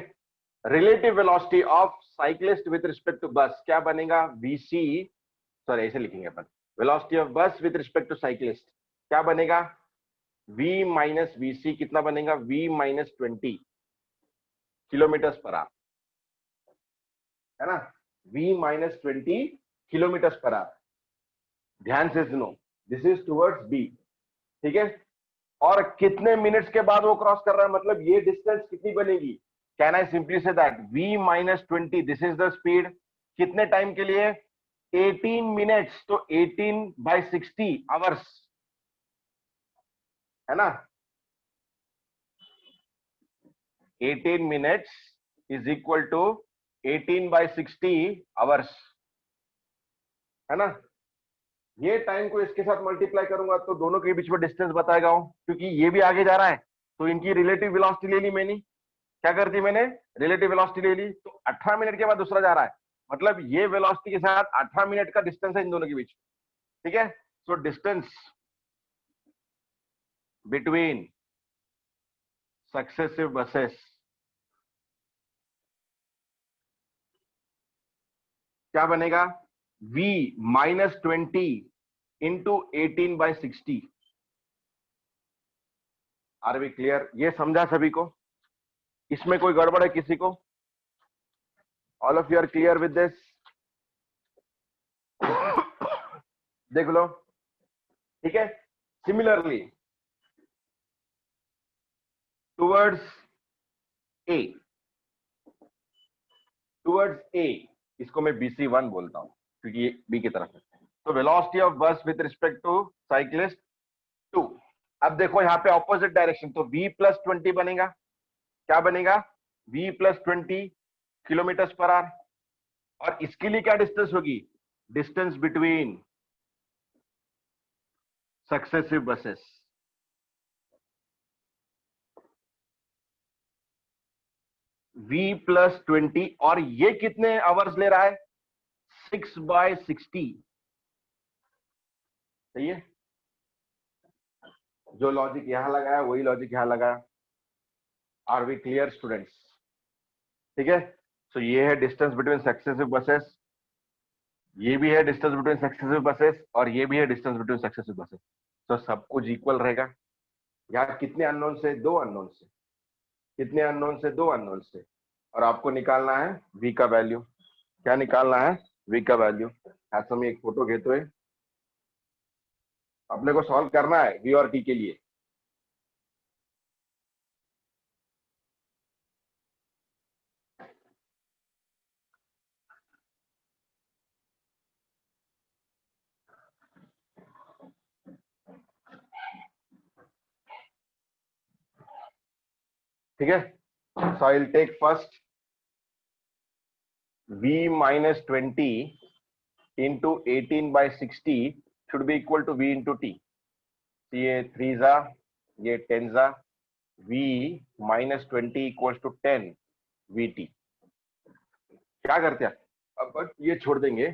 Relative velocity of cyclist with respect to bus क्या बनेगा? वीसी, सॉरी ऐसे लिखेंगे अपन, velocity of bus with respect to cyclist क्या बनेगा? v माइनस वीसी, कितना बनेगा? v minus 20 kilometre per hour, है ना। v minus 20 kilometre per hour, ध्यान से सुनो, दिस इज टुवर्ड्स b, ठीक है। और कितने मिनट्स के बाद वो क्रॉस कर रहा है, मतलब ये डिस्टेंस कितनी बनेगी? Can I simply say that v minus 20, this is the speed, कितने टाइम के लिए? 18 मिनट्स, तो 18 बाई 60 आवर्स, है ना। 18 minutes is equal to 18 by 60 hours, है ना। ये टाइम को इसके साथ मल्टीप्लाई करूंगा तो दोनों के बीच में डिस्टेंस बताएगा हूं, क्योंकि ये भी आगे जा रहा है, तो इनकी रिलेटिव वेलोसिटी ले ली मैंने। क्या कर दी मैंने? रिलेटिव वेलोसिटी ले ली, तो 18 मिनट के बाद दूसरा जा रहा है, मतलब ये वेलोसिटी के साथ 18 मिनट का डिस्टेंस है इन दोनों के बीच, ठीक है। So distance between successive buses क्या बनेगा? v minus 20 into 18 by 60। Are we clear? ये समझा सभी को? इसमें कोई गड़बड़ है किसी को? All of you are clear with this? देख लो, ठीक है। Similarly towards A, towards A, इसको मैं BC1 बोलता हूं क्योंकि ये बी की तरफ है। तो वेलोसिटी ऑफ बस विद रिस्पेक्ट टू साइक्लिस्ट 2। अब देखो यहाँ पे ऑपोजिट डायरेक्शन, तो v प्लस 20 बनेगा, क्या बनेगा? v plus 20 kilometre per our, और इसके लिए क्या डिस्टेंस होगी? Distance between successive buses, v plus 20, और ये कितने आवर्स ले रहा है? 6 बाय 60, सही है, जो लॉजिक यहाँ लगाया वही लॉजिक यहाँ लगाया। Are we clear students? ठीक है, सो ये है डिस्टेंस बिटवीन सक्सेसिव बसेस, ये भी है डिस्टेंस बिटवीन सक्सेसिव बसेस, और ये भी है डिस्टेंस बिटवीन सक्सेसिव बसेस। तो सब कुछ इक्वल रहेगा। यहाँ कितने अननोन से? 2 अननोन से। कितने अननोन से? 2 अननोन से। और आपको निकालना है v का वैल्यू। क्या निकालना है? v का वैल्यू। ऐसा में एक फोटो घेतोय, अपने को सॉल्व करना है v और t के लिए। ठीक है, so I'll take first v minus 20 into 18 by 60 should be equal to v into t। ये 3 जा, ये 10 जा, v minus 20 equals to 10 vt। क्या करते हैं अब? ये छोड़ देंगे,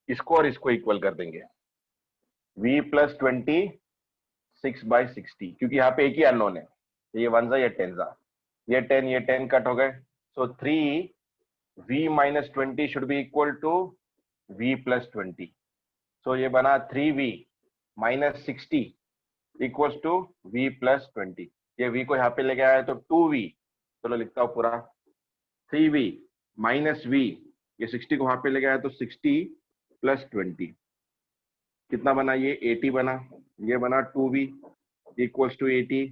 इसको और इसको इक्वल कर देंगे। v plus 20 6 by 60, क्योंकि यहाँ पे एक ही अननोन है, ये 1 जा, ये 10 जा, ये 10 कट हो गए। सो 3v minus 20 should be equal to v plus 20। सो ये बना 3v minus 60 equals to v plus 20। ये v को यहाँ पे लेके आया तो 2v, चलो लिखता हूँ पूरा, 3v minus v, ये 60 को वहां पे लेके आया तो 60 plus 20 कितना बना? ये 80 बना। ये बना 2v equals to 80।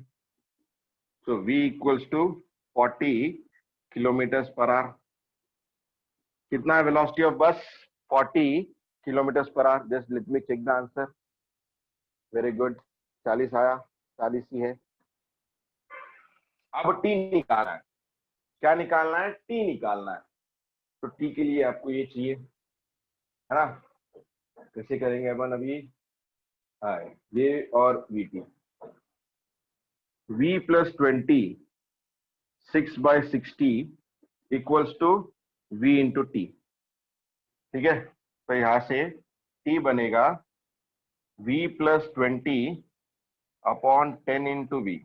so v equals to 40 kilometers per hour। कितना है वेलोसिटी ऑफ बस? 40 kilometers per hour। Just let me check the answer. Very good, 40 आया, 40 ही है। अब t निकालना है। क्या निकालना है? t निकालना है। तो t के लिए आपको ये चाहिए, है ना? कैसे करेंगे अपन अभी? हाँ, ये और vt, v plus 20 6 by 60 equals to v into t। ठीक है, तो यहां से t बनेगा v plus 20 upon 10 into v,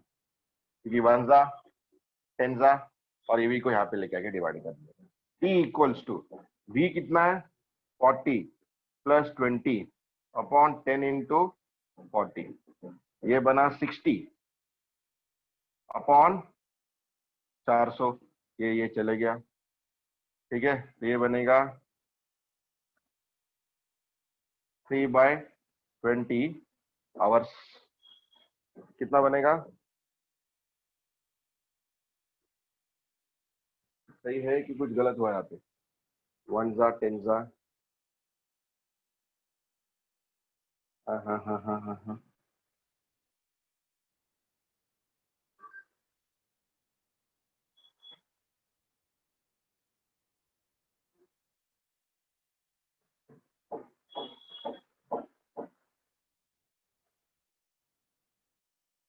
क्योंकि 1 जा 10 जा, और ये v को यहाँ पे लेके आके डिवाइड कर दिया। t इक्वल्स टू v कितना है? 40 प्लस 20 अपॉन 10 into 40, ये बना 60 अपॉन 400, ये चले गया। ठीक है, तो ये बनेगा 3 by 20 आवर्स। कितना बनेगा? सही है कि कुछ गलत हुआ यहाँ पे? 1 जा 10 जा, हाँ।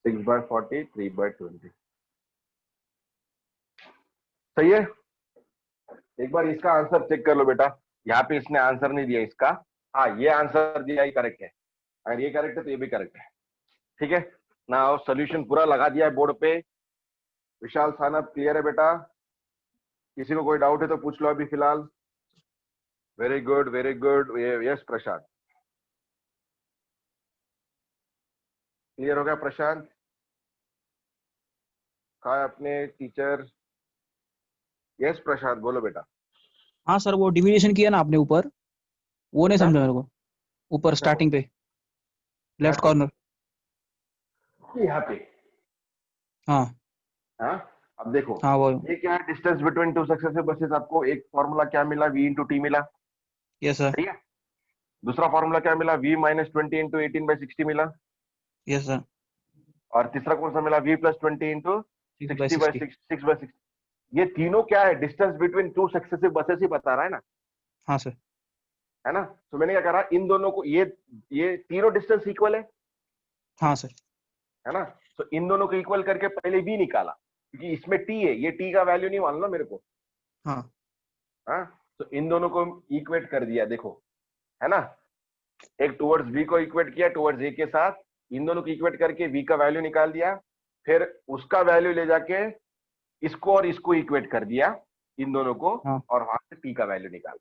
6 by 40, 3 by 20। सही है। एक बार इसका आंसर चेक कर लो बेटा, यहाँ पे इसने आंसर नहीं दिया इसका। हाँ, ये आंसर दिया, ये करेक्ट है। अगर ये करेक्ट है तो ये भी करेक्ट है। ठीक है ना, सोल्यूशन पूरा लगा दिया है बोर्ड पे। विशाल सानप क्लियर है बेटा? किसी को कोई डाउट है तो पूछ लो अभी फिलहाल। Very good, very good. Yes Prashant, clear हो गया प्रशांत? कहा है अपने टीचर? यस प्रशांत, बोलो बेटा। हाँ सर, वो डिविडेशन किया ना आपने ऊपर, वो नहीं समझा मेरे को। ऊपर स्टार्टिंग पे लेफ्ट कॉर्नर, यहाँ पे। हाँ हाँ, अब देखो, हाँ वो, ये क्या है? Distance between two successive buses. आपको एक फॉर्मूला क्या मिला? v इंटू टी मिला। यस सर, सही है। दूसरा फॉर्मूला क्या मिला? v माइनस 20 इंटू 18 by 60 मिला। यस सर, और तीसरा कौन सा मिला? v plus 20 into 6 by 60 by 60। 6 by 6। ये तीनों क्या है? Distance between two successive buses ही बता रहा है ना, हाँ सर, है ना? तो मैंने क्या करा, इन दोनों को, ये तीनों डिस्टेंस इक्वल है हाँ सर, है ना? तो इन दोनों को इक्वल करके पहले v निकाला, क्योंकि इसमें t है, ये t का वैल्यू नहीं मालूम ना मेरे को। हाँ हाँ, तो इन दोनों को इक्वेट कर दिया, देखो, है ना? एक टुवर्ड्स v को इक्वेट किया टुवर्ड्स a के साथ, इन दोनों को इक्वेट करके v का वैल्यू निकाल दिया, फिर उसका वैल्यू ले जाके इसको और इसको इक्वेट कर दिया इन दोनों को, हाँ। और वहां से t का वैल्यू निकाल,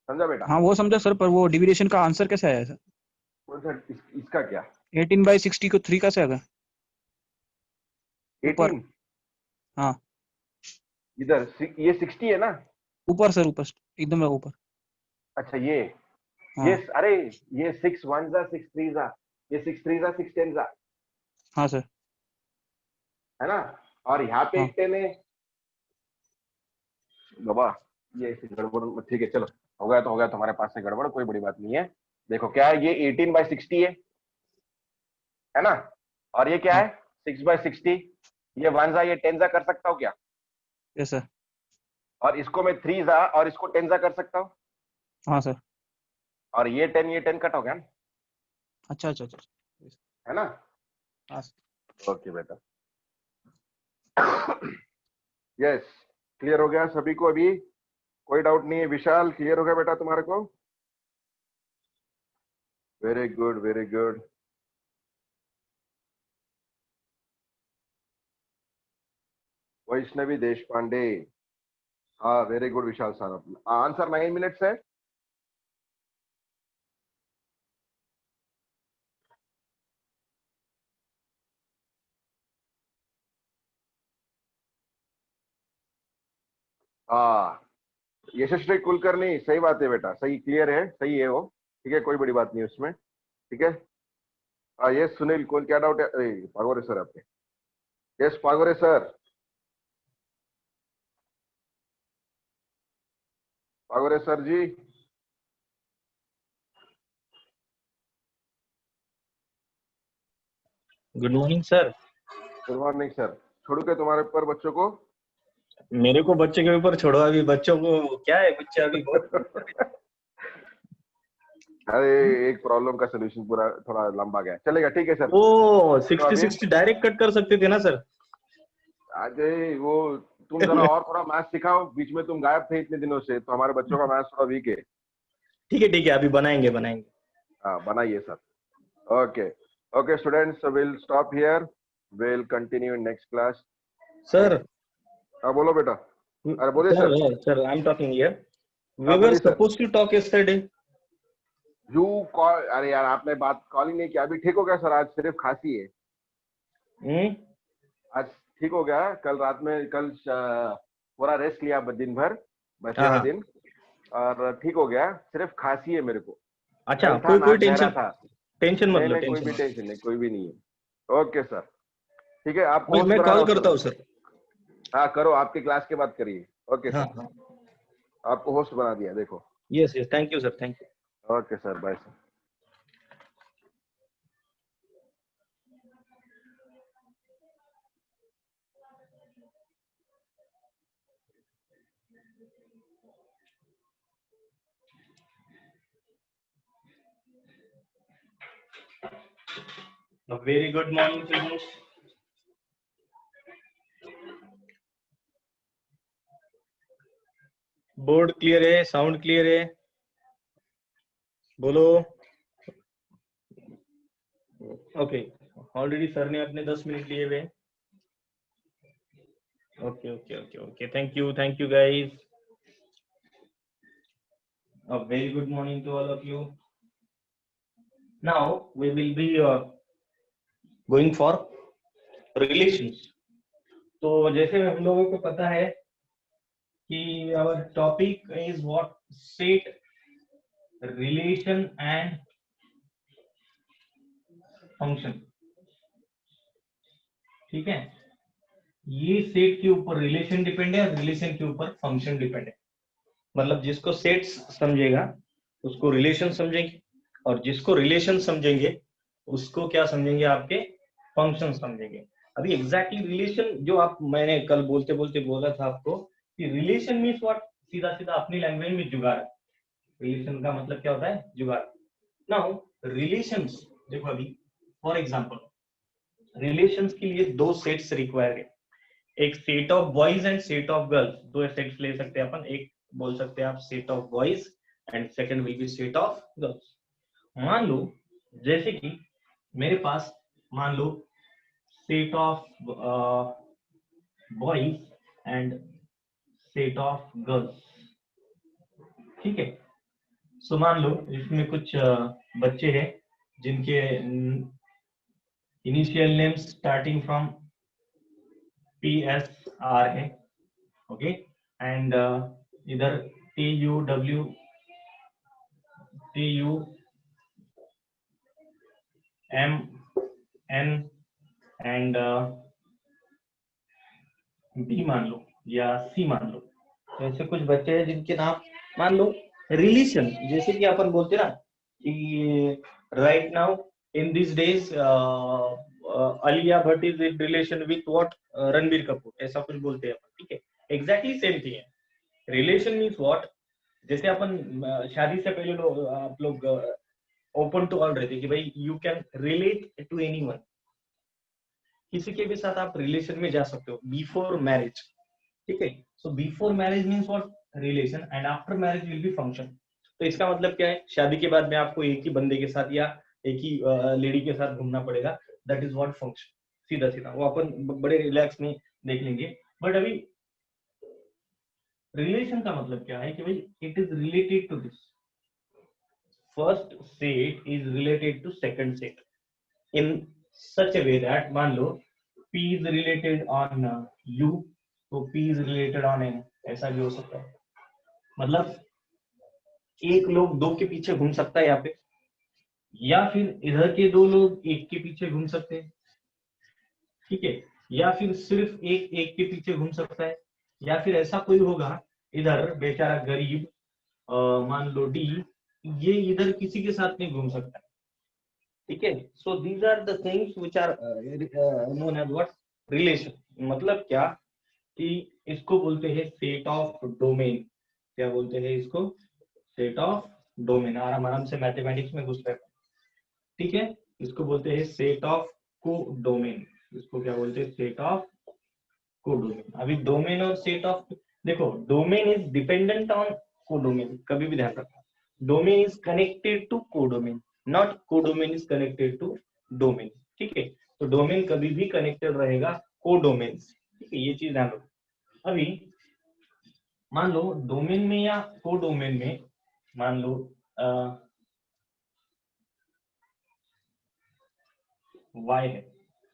समझा बेटा? हाँ वो समझा सर, पर वो डिविडेशन का आंसर कैसे आया सर? कौन सा इसका क्या 18/60 को 3 कैसे आ गया? ऊपर। 18? हाँ इधर ये 60 है ना? ऊपर सर, ऊपर एकदम ऊपर। अच्छा ये हाँ। ये अरे ये 6 1 जा 6 3 जा, ये 6 3 जा 6 10 जा, हाँ सर। है ना? और यहाँ पे हाँ। एक 10 है बाबा, ये ऐसे गड़बड़, ठीक है चलो, हो गया तो हो गया, तुम्हारे पास से गड़बड़, कोई बड़ी बात नहीं है। देखो क्या है, ये 18/60 है ना? और ये क्या हाँ। है 6/60, ये 1 जा ये 10 जा कर सकता हूँ क्या? Yes sir. और इसको मैं 3 जा और इसको 10 जा कर सकता हूँ, हाँ सर। और ये 10 कट हो गया ना, अच्छा अच्छा अच्छा। है ना? हाँ ओके बेटा, यस, क्लियर हो गया सभी को? अभी कोई डाउट नहीं है? विशाल क्लियर हो गया बेटा तुम्हारे को? Very good very good. Vaishnavi देश पांडे, हाँ वेरी गुड विशाल सर, आंसर 9 मिनट्स है। हाँ यशस्वी कुलकर्णी, सही बात है बेटा, सही, क्लियर है, सही है वो, ठीक है, कोई बड़ी बात नहीं उसमें, ठीक है। ये सुनील, कौन क्या डाउट है? पागोरे सर आपके, यस Pagore sir, Pagore sir ji. Good morning sir. Good morning sir. छोड़ू क्या तुम्हारे ऊपर बच्चों को? मेरे को बच्चे के ऊपर छोड़ो, अभी बच्चों को क्या है, बच्चे अभी बहुत अरे एक प्रॉब्लम का सोल्यूशन पूरा थोड़ा लंबा गया, चलेगा, ठीक है सर। ओ 60-60 डायरेक्ट कट कर सकते थे ना सर? आज वो तुम जरा और थोड़ा मैथ्स सिखाओ, बीच में तुम गायब थे इतने दिनों से, तो हमारे बच्चों का मैथ्स थोड़ा वीक है। ठीक है, अभी बनाएंगे बनाएंगे। हाँ बनाइए sir. Okay okay students, will stop here, will continue in next class. Sir हाँ बोलो बेटा। अरे बोलिए sir. Sir I am talking here, we हाँ, वर बोलिए sir. Supposed to talk yesterday. You call, अरे यार आपने बात कॉल ही नहीं किया। अभी ठीक हो गया सर, आज सिर्फ खांसी है। आज ठीक हो गया, कल रात में, कल पूरा रेस्ट लिया दिन भर, बचे हुए दिन, और ठीक हो गया, सिर्फ खांसी है मेरे को। अच्छा, कल था, कोई नाक बह रहा टेंशन था। मत लो, नहीं कोई भी टेंशन नहीं, कोई भी नहीं है। ओके सर, ठीक है, आप होस्ट मैं बना रहा कॉल हूं करता हूँ सर। हाँ करो, आपके क्लास के बाद करिए। ओके हाँ सर, आपको होस्ट बना दिया, देखो। Yes thank you sir, thank you. Okay sir, bye sir. A very good morning students. Board clear है, साउंड क्लियर है, बोलो। ओके, ऑलरेडी सर ने अपने 10 मिनट लिए हुए। Okay okay okay okay, thank you guys. A very good morning to all of you. Now we will be going for relations. तो जैसे हम लोगों को पता है कि our topic is what set relation and function, ठीक है। ये सेट के ऊपर रिलेशन डिपेंड है, रिलेशन के ऊपर फंक्शन डिपेंड है। मतलब जिसको सेट्स समझेगा उसको रिलेशन समझेंगे, और जिसको रिलेशन समझेंगे उसको क्या समझेंगे, आपके फंक्शन समझेंगे। अभी एग्जैक्टली रिलेशन जो मैंने कल बोलते बोलते बोला था आपको कि रिलेशन मीन्स व्हाट, सीधा सीधा अपनी लैंग्वेज में जुगाड़। रिलेशन का मतलब क्या होता है, जुगाड़। नाउ रिलेशंस देखो, अभी फॉर एग्जांपल रिलेशंस के लिए दो सेट्स रिक्वायर्ड है, एक set of boys and set of girls. दो सेट्स ले सकते हैं अपन, एक बोल सकते हैं आप set of boys and second will be set of girls. मान लो जैसे कि मेरे पास मान लो set of boys and set of girls, ठीक है। सो मान लो इसमें कुछ बच्चे हैं जिनके initial names starting from PSR है, ओके, एंड इधर TUW TUMN एंड B मान लो या C मान लो। तो ऐसे कुछ बच्चे हैं जिनके नाम मान लो रिलेशन, जैसे कि अपन बोलते ना कि right now in this days Alia Bhatt is in relation with what, Ranbir Kapoor, ऐसा कुछ बोलते हैं अपन, ठीक है। एग्जैक्टली सेम थिंग है। रिलेशन मीन्स व्हाट, जैसे अपन शादी से पहले आप लोग ओपन टू ऑल रहते कि भाई you can relate to anyone, किसी के भी साथ आप रिलेशन में जा सकते हो बिफोर मैरिज, ठीक है। So before marriage means what, relation, and after marriage will be function. तो इसका मतलब क्या है, शादी के बाद में आपको एक ही बंदे के साथ या एक ही लेडी के साथ घूमना पड़ेगा, दैट इज व्हाट फंक्शन। सीधा सीधा वो अपन बड़े रिलैक्स में देख लेंगे। बट अभी रिलेशन का मतलब क्या है कि भाई it is related to this, first set is related to second set in such a way that मान लो P is related on U, तो P is related on N, ऐसा भी हो सकता है। मतलब एक लोग दो के पीछे घूम सकता है यहाँ पे, या फिर इधर के दो लोग एक के पीछे घूम सकते हैं, ठीक है, या फिर सिर्फ एक एक के पीछे घूम सकता है, या फिर ऐसा कोई होगा इधर बेचारा गरीब मान लो D, ये इधर किसी के साथ नहीं घूम सकता, ठीक है। So these are the things which are known as what, relation. मतलब क्या कि इसको बोलते हैं सेट ऑफ डोमेन। क्या बोलते हैं इसको, सेट ऑफ डोमेन। आराम से मैथमेटिक्स में घुस रहे, ठीक है। इसको बोलते हैं सेट ऑफ कोडोमेन। इसको क्या बोलते हैं, सेट ऑफ कोडोमेन। अभी डोमेन और सेट ऑफ, देखो domain is dependent on codomain, कभी भी ध्यान रखना। Domain is connected to codomain, not codomain is connected to domain, ठीक है। तो डोमेन कभी भी कनेक्टेड रहेगा कोडोमेन, ठीक है, ये चीज ध्यान रखो। अभी मान लो डोमेन में या कोडोमेन में मान लो y है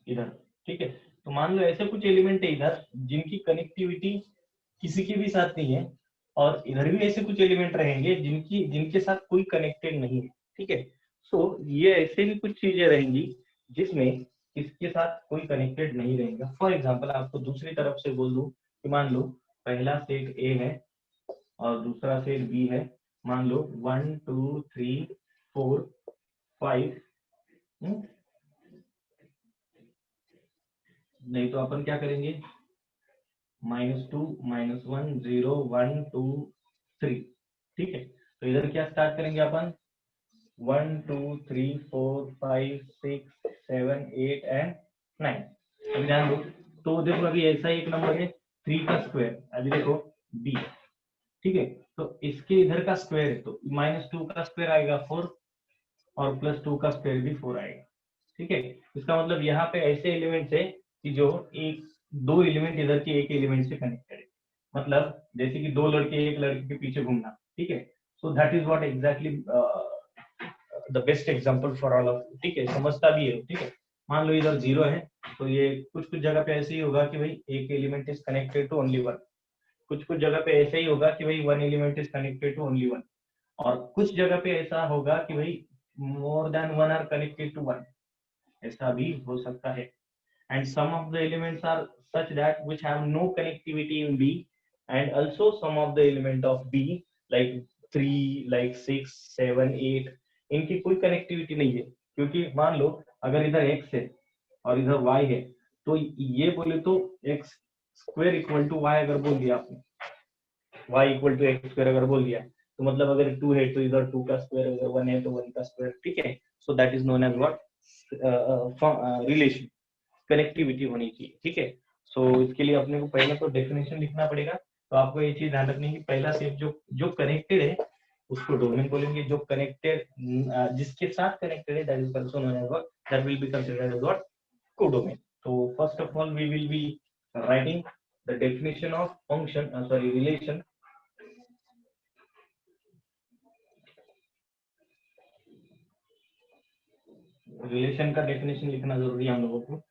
इधर, ठीक है। तो मान लो ऐसे कुछ एलिमेंट है इधर जिनकी कनेक्टिविटी किसी के भी साथ नहीं है, और इधर भी ऐसे कुछ एलिमेंट रहेंगे जिनके साथ कोई कनेक्टेड नहीं है, ठीक है। सो ये ऐसे भी कुछ चीजें रहेंगी जिसमें इसके साथ कोई कनेक्टेड नहीं रहेगा। फॉर एग्जाम्पल आपको दूसरी तरफ से बोल दूं कि मान लो पहला सेट A है और दूसरा सेट B है, मान लो 1 2 3 4 5, नहीं तो अपन क्या करेंगे, -2 -1 0 1 2 3, ठीक है। तो इधर क्या स्टार्ट करेंगे अपन, 1 2 3 4 5 6 7 8 एंड 9। अब ध्यान दो, तो देखो अभी ऐसा ही एक नंबर है 3 का स्क्वायर, अभी देखो B, ठीक है। तो इसके इधर का स्क्वायर है, तो -2 का स्क्वायर आएगा 4 और +2 का स्क्वायर भी 4 आएगा, ठीक है। इसका मतलब यहाँ पे ऐसे एलिमेंट्स है कि जो एक दो एलिमेंट इधर के एक एलिमेंट से कनेक्टेड है, मतलब जैसे कि दो लड़के एक लड़के के पीछे घूमना, ठीक है। So that is what exactly the best example for all of, ठीक है, समझता भी है, ठीक है। मान लो इधर 0 है, तो ये कुछ जगह पे ऐसे ही होगा कि भाई एक element is connected to only one, कुछ जगह पे ऐसे ही होगा कि भाई 1 element is connected to only one, और कुछ जगह पे ऐसा होगा कि भाई more than 1 are connected to 1, ऐसा भी हो सकता है। And some of the elements are such that which have no connectivity in B, and also some of the element of B like 3 like 6 7 8, इनकी कोई कनेक्टिविटी नहीं है, क्योंकि मान लो अगर इधर x है और इधर y है, तो ये बोले तो x square equal to y अगर बोल दिया आपने, y equal to x square अगर बोल दिया, तो मतलब अगर 2 है तो इधर 2 का स्क्वायर, अगर 1 है तो 1 का स्क्वायर, ठीक है। So that is known as what, relation, connectivity होनी चाहिए, ठीक है। सो इसके लिए अपने को पहले तो डेफिनेशन लिखना पड़ेगा। तो आपको ये चीज ध्यान रखनी है कि पहला सेट जो कनेक्टेड है उसको डोमेन बोलेंगे। जो कनेक्टेड जिसके साथ कनेक्टेड है that is also known as what, that will be considered as what, codomain. तो first of all we will be writing the definition of function, sorry relation. Relation का डेफिनेशन लिखना जरूरी है हम लोगों को।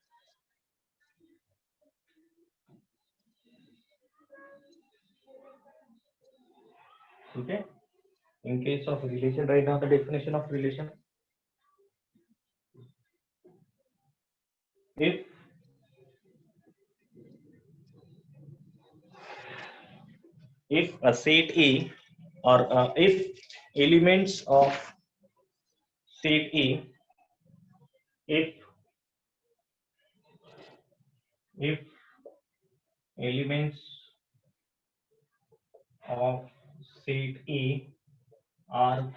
ठीक है, in case of relation, write down the definition of relation. If a set A or if elements of set A, if elements of set A are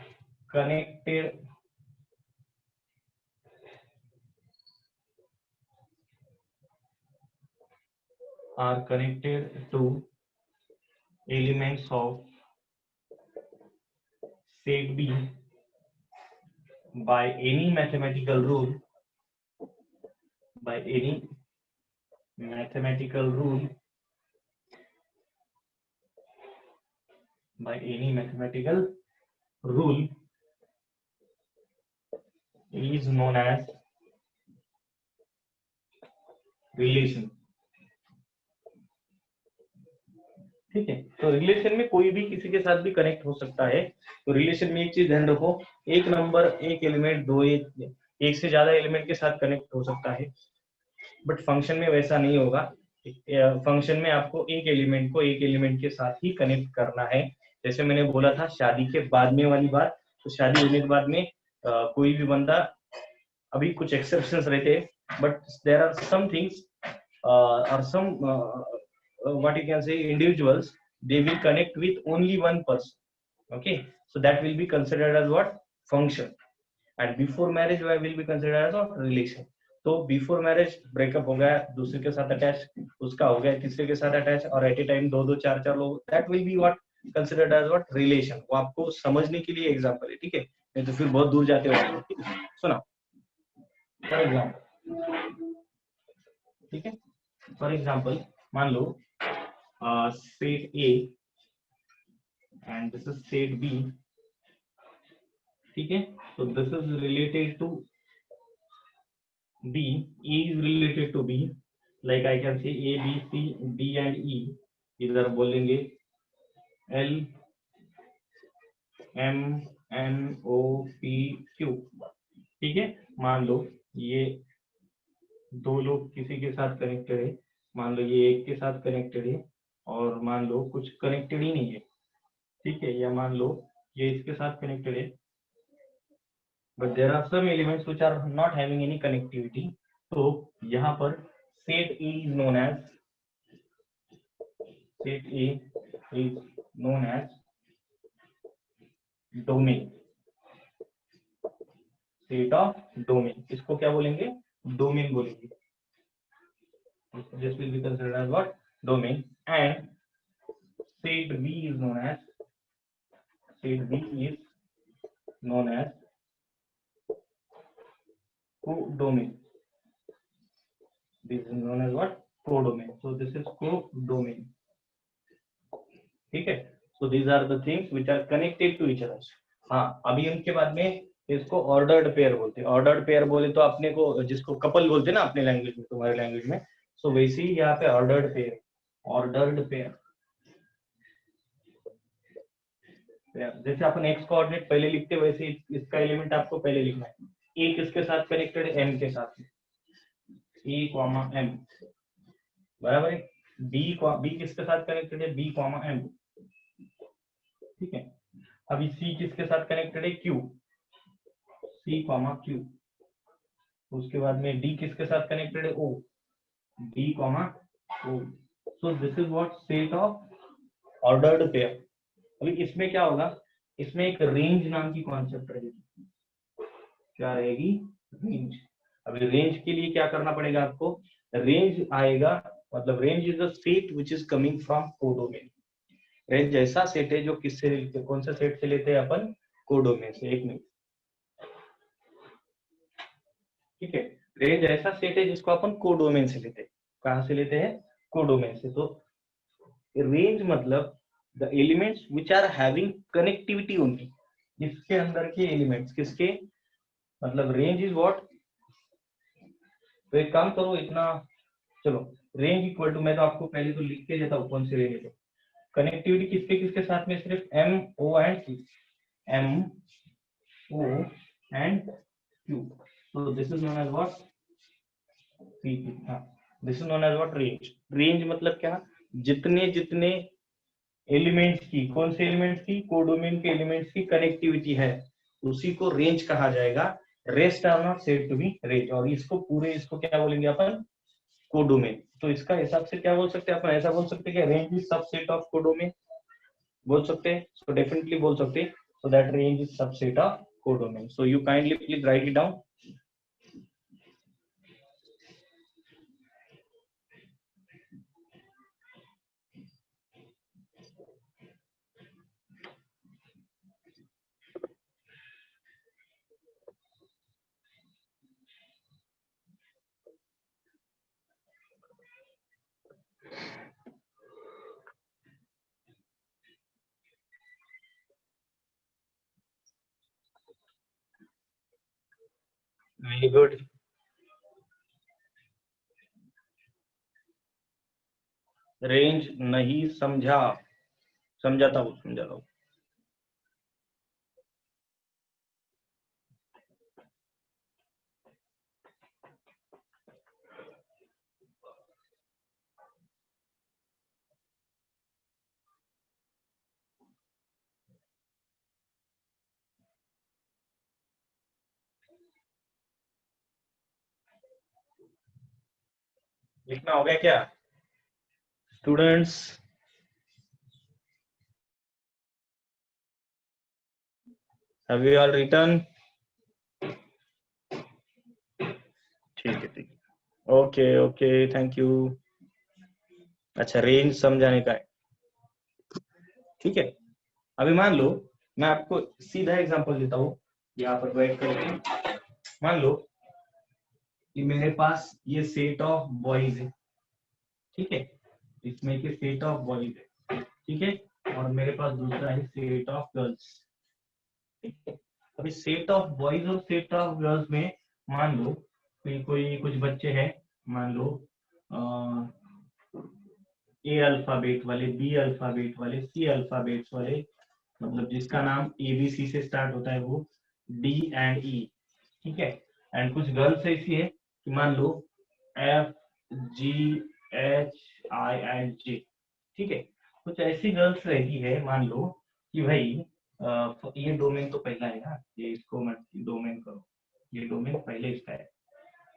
connected to elements of set B by any mathematical rule, by any mathematical rule is known as relation। ठीक है, तो relation में कोई भी किसी के साथ भी कनेक्ट हो सकता है। तो रिलेशन में एक चीज ध्यान रखो, एक नंबर, एक एलिमेंट, दो एक से ज्यादा एलिमेंट के साथ कनेक्ट हो सकता है, बट फंक्शन में वैसा नहीं होगा। फंक्शन में आपको एक एलिमेंट को एक एलिमेंट के साथ ही कनेक्ट करना है। जैसे मैंने बोला था शादी के बाद में वाली बात, तो शादी होने के बाद में कोई भी बंदा, अभी कुछ एक्सेप्शंस रहते हैं, but there are some things और some what you can say individuals, they will connect with only one person, okay, so that will be considered as what, function, and before marriage will be considered as what, relation। तो before marriage breakup हो गया, दूसरे के साथ attach, उसका हो गया तीसरे के साथ अटैच, और एट ए टाइम दो दो चार चार लोग, that will be what, considered as what, relation. वो आपको समझने के लिए एग्जांपल है, ठीक है, नहीं तो फिर बहुत दूर जाते हो। सुना, फॉर एग्जांपल, ठीक है, फॉर एग्जांपल मान लो set A and this is set B, ठीक है, so this is related to B, E is related to B, like I can say A, B, C, D and E, इधर बोलेंगे L, M, N, O, P, Q, ठीक है। मान लो ये दो लोग किसी के साथ कनेक्टेड है, मान लो ये एक के साथ कनेक्टेड है, और मान लो कुछ कनेक्टेड ही नहीं है, ठीक है, या मान लो ये इसके साथ कनेक्टेड है, but there are some elements which are not having any connectivity. तो यहाँ पर set E is known as domain, set of domain, इसको क्या बोलेंगे, डोमेन बोलेंगे। This will be considered as what, domain, and set B is known as codomain. This is known as what, codomain. So this is codomain, ठीक है। So these are the things which are connected to each other। हाँ, अभी उनके बाद में इसको ordered pair बोलते हैं। ऑर्डर्ड पेयर बोले तो अपने को, जिसको कपल बोलते हैं ना अपने लैंग्वेज में, तुम्हारे लैंग्वेज में, सो वैसे ही यहाँ पे ऑर्डर्ड पेयर, जैसे अपन एक्स कोऑर्डिनेट पहले लिखते वैसे इसका एलिमेंट आपको पहले लिखना है। ए किसके साथ कनेक्टेड है, एम के साथ, ए कॉमा एम, बराबर है। बी किसके साथ कनेक्टेड है, बी कॉमा एम, ठीक है। अभी सी किसके साथ कनेक्टेड है, क्यू, सी कॉमा क्यू। उसके बाद में डी किसके साथ कनेक्टेड है, O, D comma O. So this is what, set of ordered pair. अभी इसमें क्या होगा, इसमें एक रेंज नाम की कॉन्सेप्ट रहेगी। क्या रहेगी, रेंज। अभी रेंज के लिए क्या करना पड़ेगा आपको, रेंज आएगा, मतलब range is the set which is coming from codomain. Range ऐसा सेट है जो किससे लेते, कौन सा सेट से लेते हैं अपन, कोडोमेन से। एक मिनट, ठीक है। रेंज ऐसा सेट है जिसको अपन कोडोमेन से लेते हैं। कहां से लेते हैं, कोडोमेन से। तो रेंज मतलब the elements which are having connectivity only, इसके अंदर के एलिमेंट्स किसके, मतलब रेंज इज व्हाट। तो एक काम करो इतना, चलो रेंज इक्वल टू, मैं तो आपको पहले तो लिख के देता हूँ कौन सी रेंज है। कनेक्टिविटी किसके किसके साथ में, सिर्फ M O and C, M O and Q. so this is known as what, this is known as what, range। Range मतलब क्या, जितने जितने एलिमेंट्स की, कौन से एलिमेंट्स की, कोडोमेन के एलिमेंट्स की कनेक्टिविटी है, उसी को रेंज कहा जाएगा। Rest are not said to be range. और इसको पूरे, इसको क्या बोलेंगे अपन, कोडोमेन। तो इसका हिसाब से क्या बोल सकते हैं अपन, ऐसा बोल सकते हैं कि range is subset of codomain, बोल सकते हैं। सो डेफिनेटली बोल सकते हैं, so that range is subset of codomain. So you kindly please right it down. Very good. Range नहीं समझा, समझाता हूँ समझाता हूँ। लिखना हो गया क्या students? Have you all written? ठीक है ठीक है, ओके ओके, थैंक यू। अच्छा, रेंज समझाने का है, ठीक है। अभी मान लो मैं आपको सीधा एग्जांपल देता हूँ, यहाँ पर बैठ करके मान लो कि मेरे पास ये सेट ऑफ बॉयज है, ठीक है, इसमें के सेट ऑफ बॉयज है, ठीक है, और मेरे पास दूसरा है सेट ऑफ गर्ल्स, ठीक है। अभी सेट ऑफ बॉयज और सेट ऑफ गर्ल्स में मान लो कोई कुछ बच्चे हैं, मान लो ए अल्फाबेट वाले, बी अल्फाबेट वाले, सी अल्फाबेट्स वाले, मतलब जिसका नाम एबीसी से स्टार्ट होता है वो डी एंड ई, ठीक है। एंड कुछ गर्ल्स ऐसी है कि मान लो F G H I and J, ठीक है। कुछ ऐसी गर्ल्स रहती है, मान लो कि भाई ये डोमेन तो पहला है ना, ये इसको मत डोमेन करो, ये डोमेन पहले इसका है।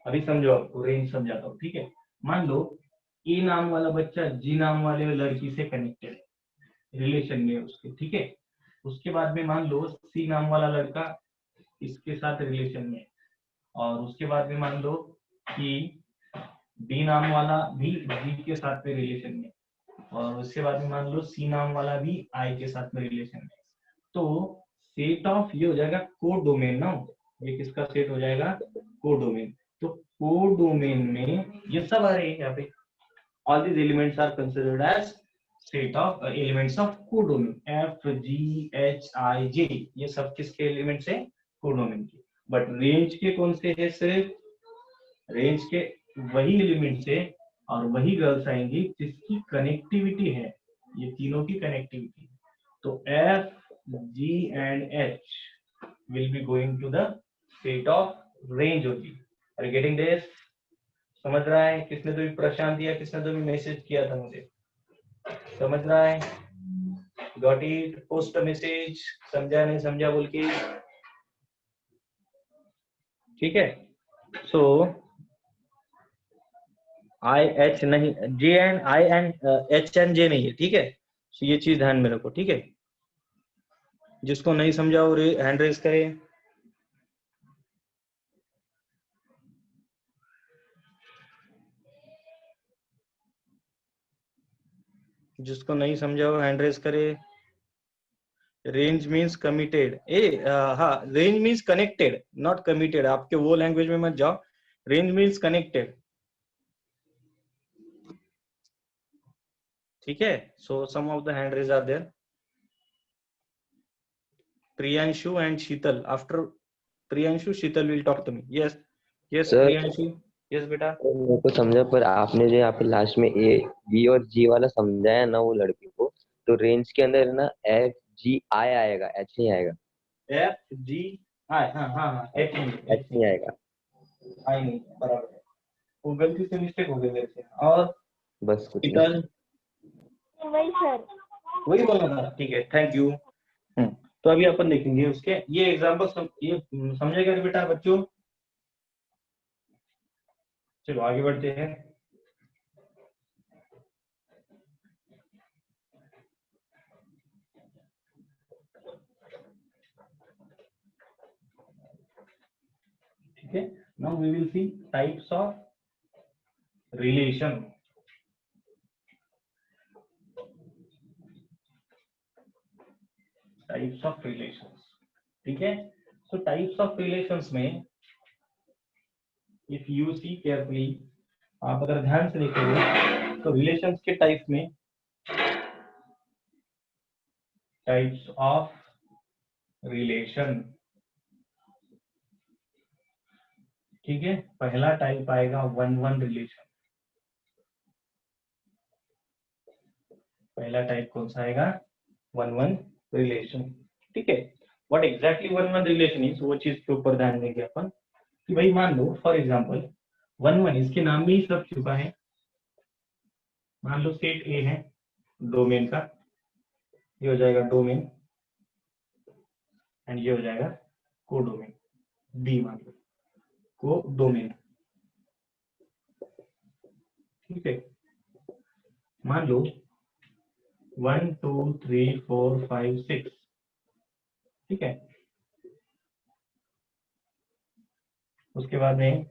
अभी समझो, आपको रेंज समझाता हूँ, ठीक है। मान लो ए नाम वाला बच्चा जी नाम वाले लड़की से कनेक्टेड है, रिलेशन में उसके, ठीक है। उसके बाद में मान लो सी नाम वाला लड़का इसके साथ रिलेशन में, और उसके बाद में मान लो कि बी नाम वाला भी जी के साथ में रिलेशन में, और उसके बाद में मान लो सी नाम वाला भी आई के साथ में रिलेशन में। तो सेट ऑफ ये हो जाएगा को डोमेन ना, ये किसका सेट हो जाएगा, को डोमेन। तो को डोमेन में ये सब आ रहे हैं यहाँ पे, all these elements are considered as set of elements of codomain, f g h i j, ये सब किसके एलिमेंट्स है, कोडोमेन के। बट रेंज के कौन से है, सिर्फ रेंज के वही एलिमेंट्स है और वही गर्ल्स आएंगी जिसकी कनेक्टिविटी है, ये तीनों की कनेक्टिविटी। तो f g and h will be going to the set of range only। Are you getting this? समझ रहा है? किसने तो भी प्रशांत दिया, किसने तो भी मैसेज किया था मुझे, समझ रहा है? Got it? पोस्ट मैसेज, समझा नहीं समझा बोल के, ठीक है। सो आई एच नहीं, J and I and H and J नहीं है, ठीक है। सो ये चीज ध्यान में रखो, ठीक है। जिसको नहीं समझा वो हैंड रेज करे। जिसको नहीं समझा वो हैंड रेज करे। रेंज मीन्स कमिटेड, हाँ range means connected not committed, आपके वो लैंग्वेज में मत जाओ। रेंज मीन्स कनेक्टेड, ठीक है। So some of the hand raise are there. Priyanshu and Sheetal. After Priyanshu, Sheetal will talk to me. Yes, yes, sir Priyanshu. Yes, बेटा। मेरे को समझा, पर आपने जो यहाँ पे लास्ट में ए बी और जी वाला समझाया ना वो लड़के को, तो रेंज के अंदर ना एफ जी आई आएगा, एच नहीं आएगा। F G I, हाँ हाँ हाँ, H एच नहीं आएगा। I नहीं, बराबर है। वो गलती से मिस्टेक हो गई मेरे से। और बस कुछ नहीं। शीतल वही सर। वही बोलना था, ठीक है, थैंक यू। तो अभी अपन देखेंगे उसके ये एग्जाम्पल, ये समझेगा बेटा बच्चों। चलो आगे बढ़ते हैं। ठीक है, now we will see types of relation. Types of relations, ठीक है। सो टाइप्स ऑफ रिलेशंस में इफ यू सी केयरफुली, आप अगर ध्यान से देखोगे तो रिलेशंस के टाइप में टाइप्स ऑफ रिलेशन, ठीक है। पहला टाइप आएगा वन वन रिलेशन। पहला टाइप कौन सा आएगा? वन वन रिलेशन, ठीक है। What exactly one one relation is, वो चीज के ऊपर ध्यान देंगे अपन कि भाई मान लो फॉर एग्जांपल वन वन, इसके नाम में ही सब छुपा है। मान लो सेट ए है डोमेन का, ये हो जाएगा डोमेन, एंड ये हो जाएगा कोडोमेन। बी मान लो कोडोमेन, ठीक है। मान लो 1 2 3 4 5 6, ठीक है। उसके बाद में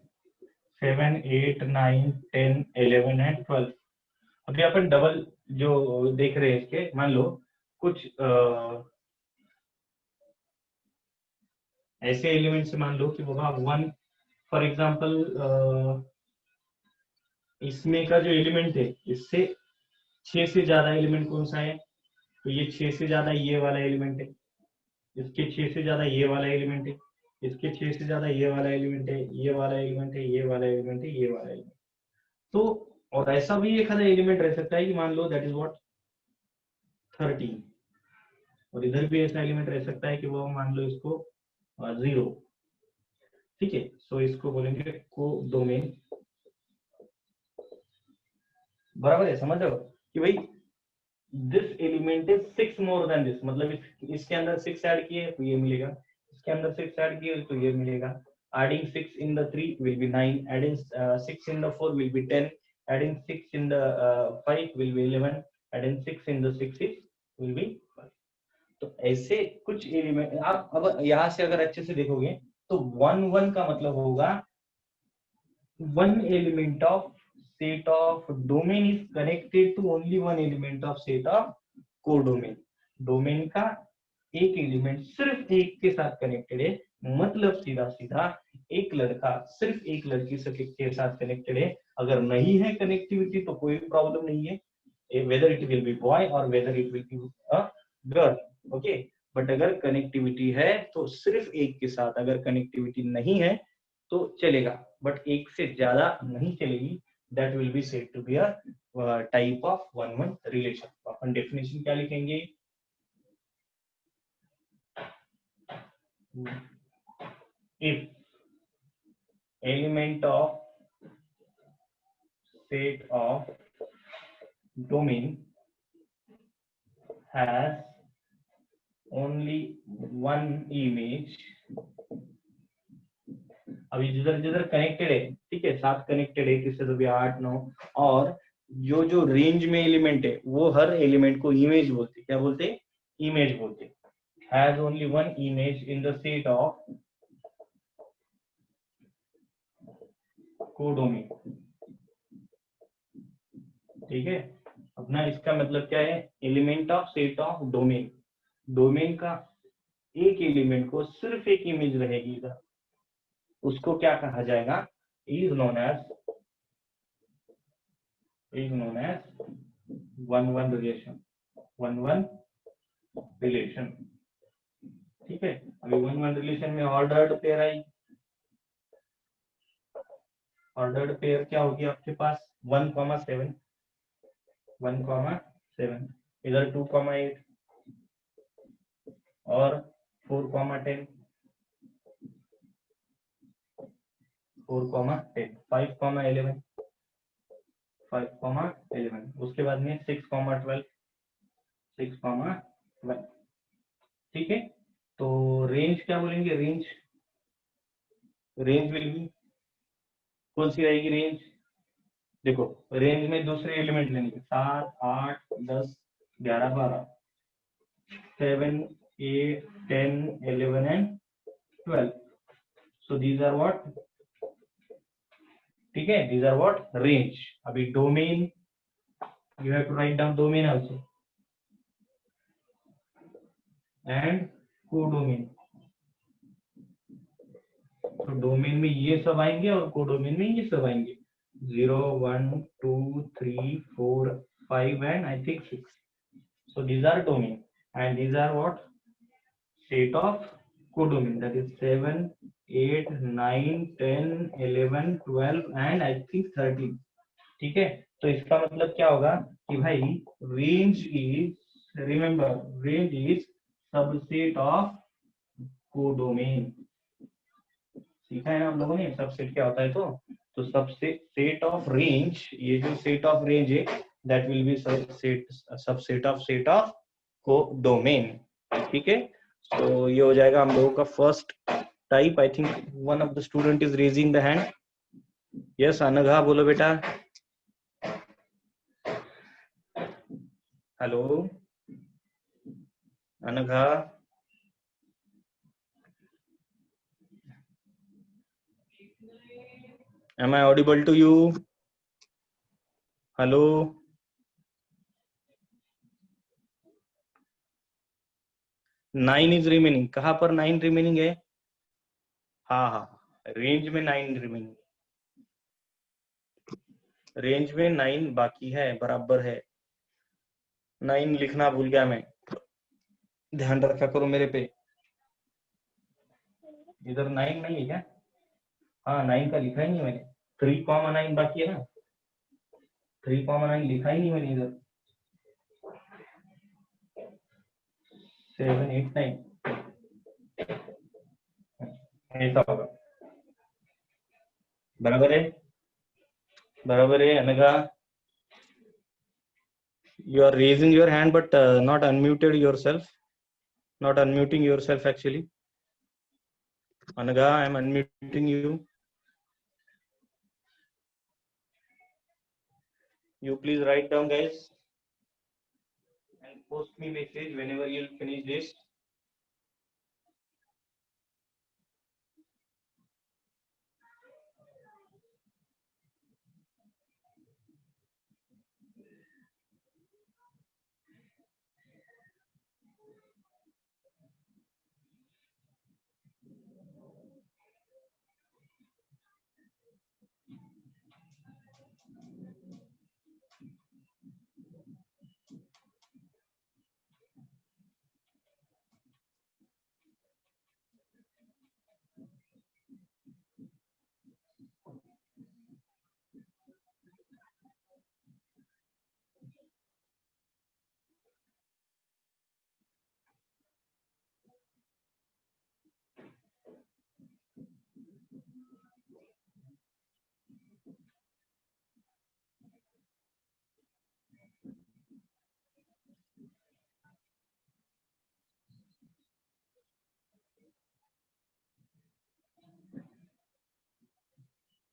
7 8 9 10 11 एंड 12। अभी अपन डबल जो देख रहे हैं इसके, मान लो कुछ ऐसे एलिमेंट से मान लो कि होगा वन, फॉर एग्जांपल इसमें का जो एलिमेंट है इससे 6 से ज्यादा एलिमेंट कौन सा है, तो ये 6 से ज्यादा ये वाला एलिमेंट है, इसके 6 से ज्यादा ये वाला एलिमेंट है, इसके 6 से ज्यादा ये वाला एलिमेंट है, ये वाला एलिमेंट है, ये वाला एलिमेंट है, ये वाला एलिमेंट। तो और ऐसा भी एक एलिमेंट रह सकता है कि मान लो दैट इज व्हाट 13, और इधर भी ऐसा एलिमेंट रह सकता है कि वो मान लो इसको 0, ठीक है। सो इसको बोलेंगे कोडोमेन, बराबर है। समझ रहे हो कि भाई this element is 6 more than this, मतलब इसके अंदर 6 ऐड किए तो ये मिलेगा, इसके अंदर 6 ऐड किए तो ये मिलेगा। adding 6 in the 3 will be 9, adding 6 in the 4 will be 10, adding 6 in the 5 will be 11, adding 6 in the 6 will be 5। तो ऐसे कुछ एलिमेंट आप अब यहाँ से अगर अच्छे से देखोगे तो वन वन का मतलब होगा one element of set of domain is connected to only one element of set of codomain। Domain का एक एलिमेंट सिर्फ एक के साथ कनेक्टेड है, मतलब सीधा सीधा एक लड़का सिर्फ एक लड़की से के साथ कनेक्टेड है। अगर नहीं है कनेक्टिविटी तो कोई प्रॉब्लम नहीं है, whether it will be boy और whether it will be a girl, okay. But अगर कनेक्टिविटी है तो सिर्फ एक के साथ, अगर कनेक्टिविटी नहीं है तो चलेगा, बट एक से ज्यादा नहीं चलेगी। that will be said to be a type of one-one relation। Upon definition क्या लिखेंगे? If element of set of domain has only one image, अभी जिधर जिधर कनेक्टेड है, ठीक है, साथ कनेक्टेड है किससे तो भी 8 9, और जो जो रेंज में एलिमेंट है वो हर एलिमेंट को इमेज बोलते, क्या बोलते? इमेज बोलते। Has only one image in the set of codomain, ठीक है। अपना इसका मतलब क्या है, element of set of domain. Domain का एक एलिमेंट को सिर्फ एक इमेज रहेगी इधर, उसको क्या कहा जाएगा, is known as one one relation, one one relation. ठीक है, अभी वन वन रिलेशन में ऑर्डर्ड पेयर आई। ऑर्डर्ड पेयर क्या होगी आपके पास, 1,7, 1,7, इधर 2,8 और 4,10, 4,10, 5,11, 5,11, उसके बाद में 6,12, 6,12। ठीक है, तो रेंज क्या बोलेंगे, रेंज विल बी, कौन सी रहेगी रेंज, देखो रेंज में दूसरे एलिमेंट लेंगे, 7, 8, 10, 11, 12, 7, 8, 10, 11 and 12. So these are what, ठीक है, these are what, range. अभी domain, you have to write down domain also and codomain. तो डोमेन में ये सब आएंगे और कोडोमेन में ये सब आएंगे, 0, 1, 2, 3, 4, 5 and I think 6. So these are domain and these are what, set of codomain, that is 7, 8, 9, 10, 11, 12 and I think 13. ठीक है, तो इसका मतलब क्या होगा कि भाई range is, remember range is subset of codomain. सीखा है ना हम लोगों ने सबसेट क्या होता है, तो सबसेट ऑफ रेंज, ये जो सेट ऑफ रेंज है that will B subset of codomain. ठीक है, तो ये हो जाएगा हम लोगों का first type. I think one of the student is raising the hand. Yes Anagha बोलो बेटा। Hello Anagha, am I audible to you? Hello, 9 is remaining, कहाँ पर 9 रिमेनिंग है, हाँ हाँ रेंज में 9 रिमेनिंग, रेंज में 9 बाकी है, बराबर है। 9 लिखना भूल गया मैं, ध्यान रखा करो मेरे पे। इधर 9 नहीं है क्या, हाँ 9 का लिखा ही नहीं मैंने, 3,9 बाकी है ना, 3,9 लिखा ही नहीं मैंने इधर, 7, 8, 9 ऐसा होगा, बराबर है, बराबर है Anagha. You are raising your hand but not unmuted yourself, not unmuting yourself actually. Anagha, I am unmuting you. You please write down guys and post me message whenever you finish this.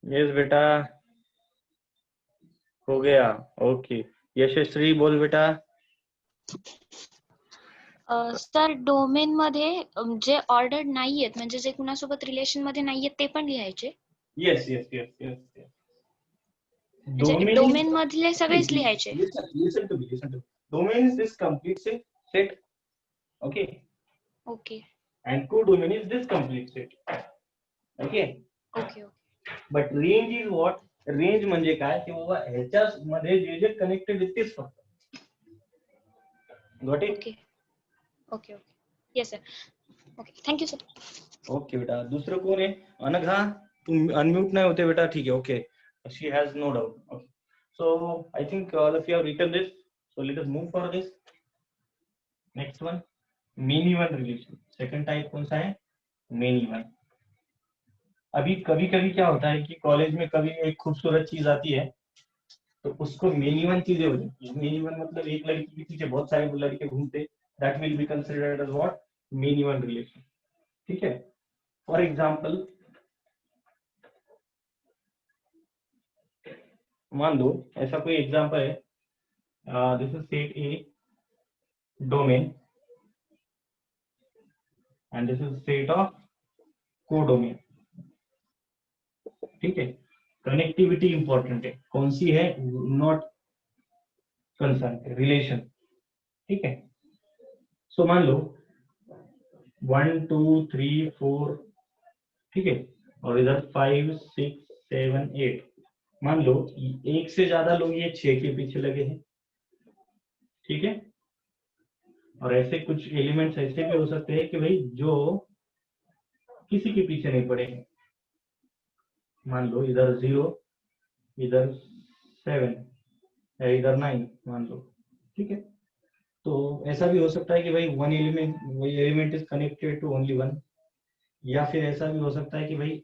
Yes बेटा, हो गया, okay. यशस्वी बोल बेटा। Sir domain मध्ये जे ordered नाहीयेत म्हणजे जे कुणासोबत relation मध्ये नाहीयेत ते पण लिहायचे? Yes yes yes yes, Domain domain मधले सगळेच लिहायचे. listen to me. Domain is this complete set. Okay. Okay And codomain is this complete set. Okay. Okay But range is what? Range म्हणजे काय की बाबा ह्याच्या मध्ये जे जे कनेक्टेड आहे तेच फक्त. Got it? Okay okay okay yes sir okay thank you sir. Okay बेटा. दुसरं कोण आहे? अनघा, तुम अनम्यूट नाही होते बेटा. ठीक आहे. Okay. She has no doubt. Okay. So I think all of you have written this. So let us move for this. Next one, many one relation. Second type कौन सा है? Many one. अभी कभी कभी क्या होता है कि कॉलेज में कभी एक खूबसूरत चीज आती है तो उसको मेनी वन चीजें हो जाती है. मेनी वन मतलब एक लड़की के पीछे बहुत सारे लड़के घूमते. That will be considered as what? Many one relation. ठीक है. फॉर एग्जाम्पल मान लो ऐसा कोई एग्जाम्पल है. This is set A domain and this is set of codomain. ठीक है. कनेक्टिविटी इंपॉर्टेंट है. कौन सी है? Not concern, relation. ठीक है. सो मान लो 1 2 3 4. ठीक है. और इधर 5 6 7 8. मान लो एक से ज्यादा लोग ये 6 के पीछे लगे हैं. ठीक है. और ऐसे कुछ एलिमेंट्स ऐसे भी हो सकते हैं कि भाई जो किसी के पीछे नहीं पड़े हैं. मान लो इधर 0, इधर 7 या इधर 9 मान लो. ठीक है. तो ऐसा भी हो सकता है कि भाई one element is connected to only one. या फिर ऐसा भी हो सकता है कि भाई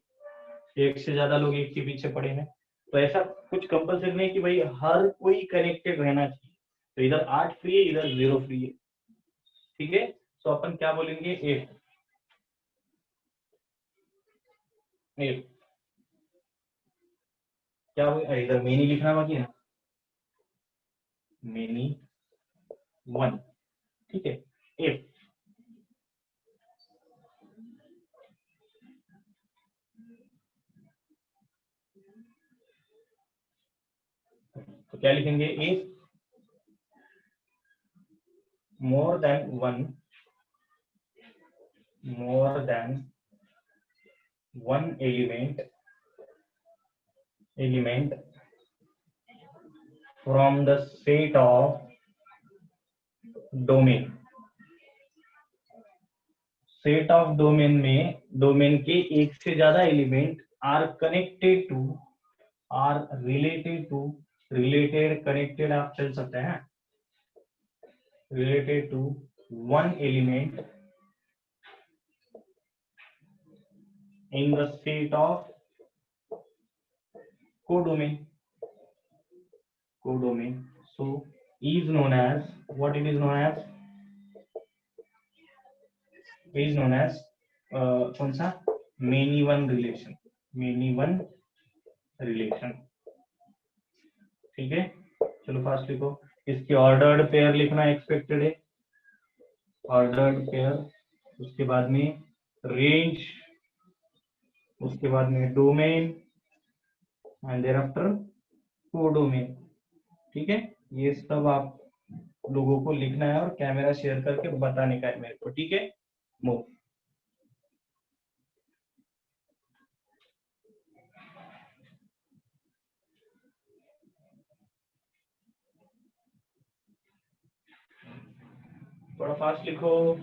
एक से ज्यादा लोग एक के पीछे पड़े हैं. तो ऐसा कुछ कंपल्सरी नहीं कि भाई हर कोई कनेक्टेड रहना चाहिए. तो इधर 8 फ्री है, इधर 0 फ्री है. ठीक है. तो अपन क्या बोलेंगे? 8. क्या इधर मेनी लिखना बाकी है. मेनी 1. ठीक है. 8. तो क्या लिखेंगे? 8 more than 1 element from the set of domain. Set of domain में डोमेन के एक से ज्यादा element are connected to, are related to, related connected आप चल सकते हैं, related to one element in the state of codomain. So is known as what? It is known as कौन सा? many one relation. ठीक है. चलो फास्ट लिखो. इसके ऑर्डर्ड पेयर लिखना एक्सपेक्टेड है. Ordered pair. उसके बाद में रेंज. उसके बाद में domain and thereafter codomain. ठीक है. ये सब आप लोगों को लिखना है और कैमरा शेयर करके बताने का है मेरे को. ठीक है. मूव. थोड़ा फास्ट लिखो.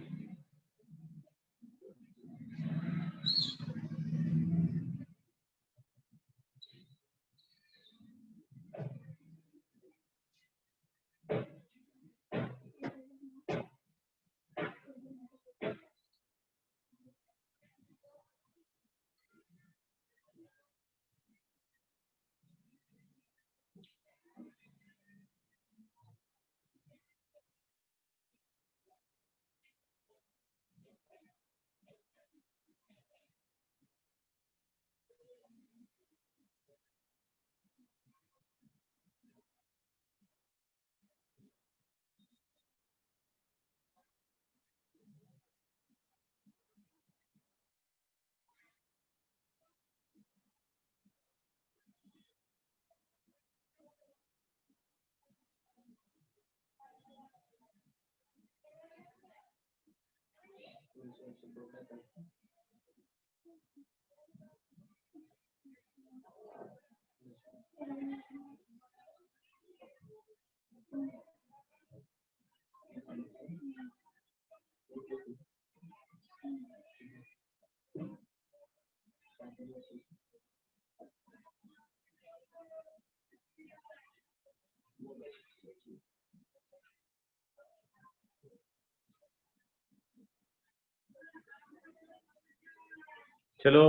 चलो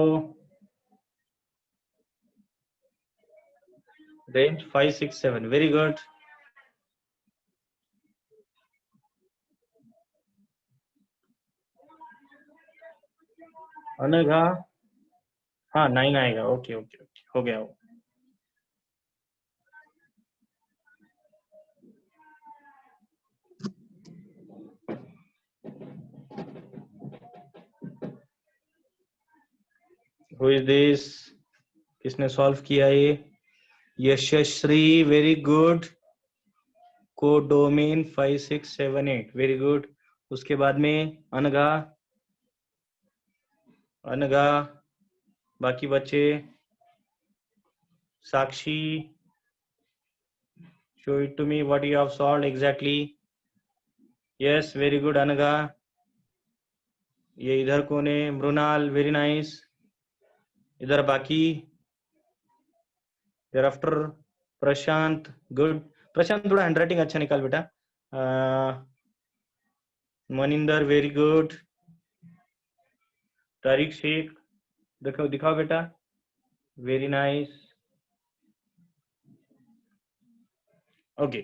range 5 6 7 very good. अनघा हाँ 9 आएगा ओके ओके ओके हो गया वो Who is this? किसने सॉल्व किया ये? Yashashri very good. Codomain 5 6 7 8 very good. उसके बाद में अनघा अनघा बाकी बच्चे साक्षी show it to me what you have solved exactly. Yes very good Anagha. ये इधर कौन है? Mrinal very nice. इधर बाकी thereafter प्रशांत गुड. प्रशांत थोड़ा हैंडराइटिंग अच्छा निकाल बेटा. Maninder very good. तारिक शेख दिखाओ दिखाओ बेटा. Very nice. Okay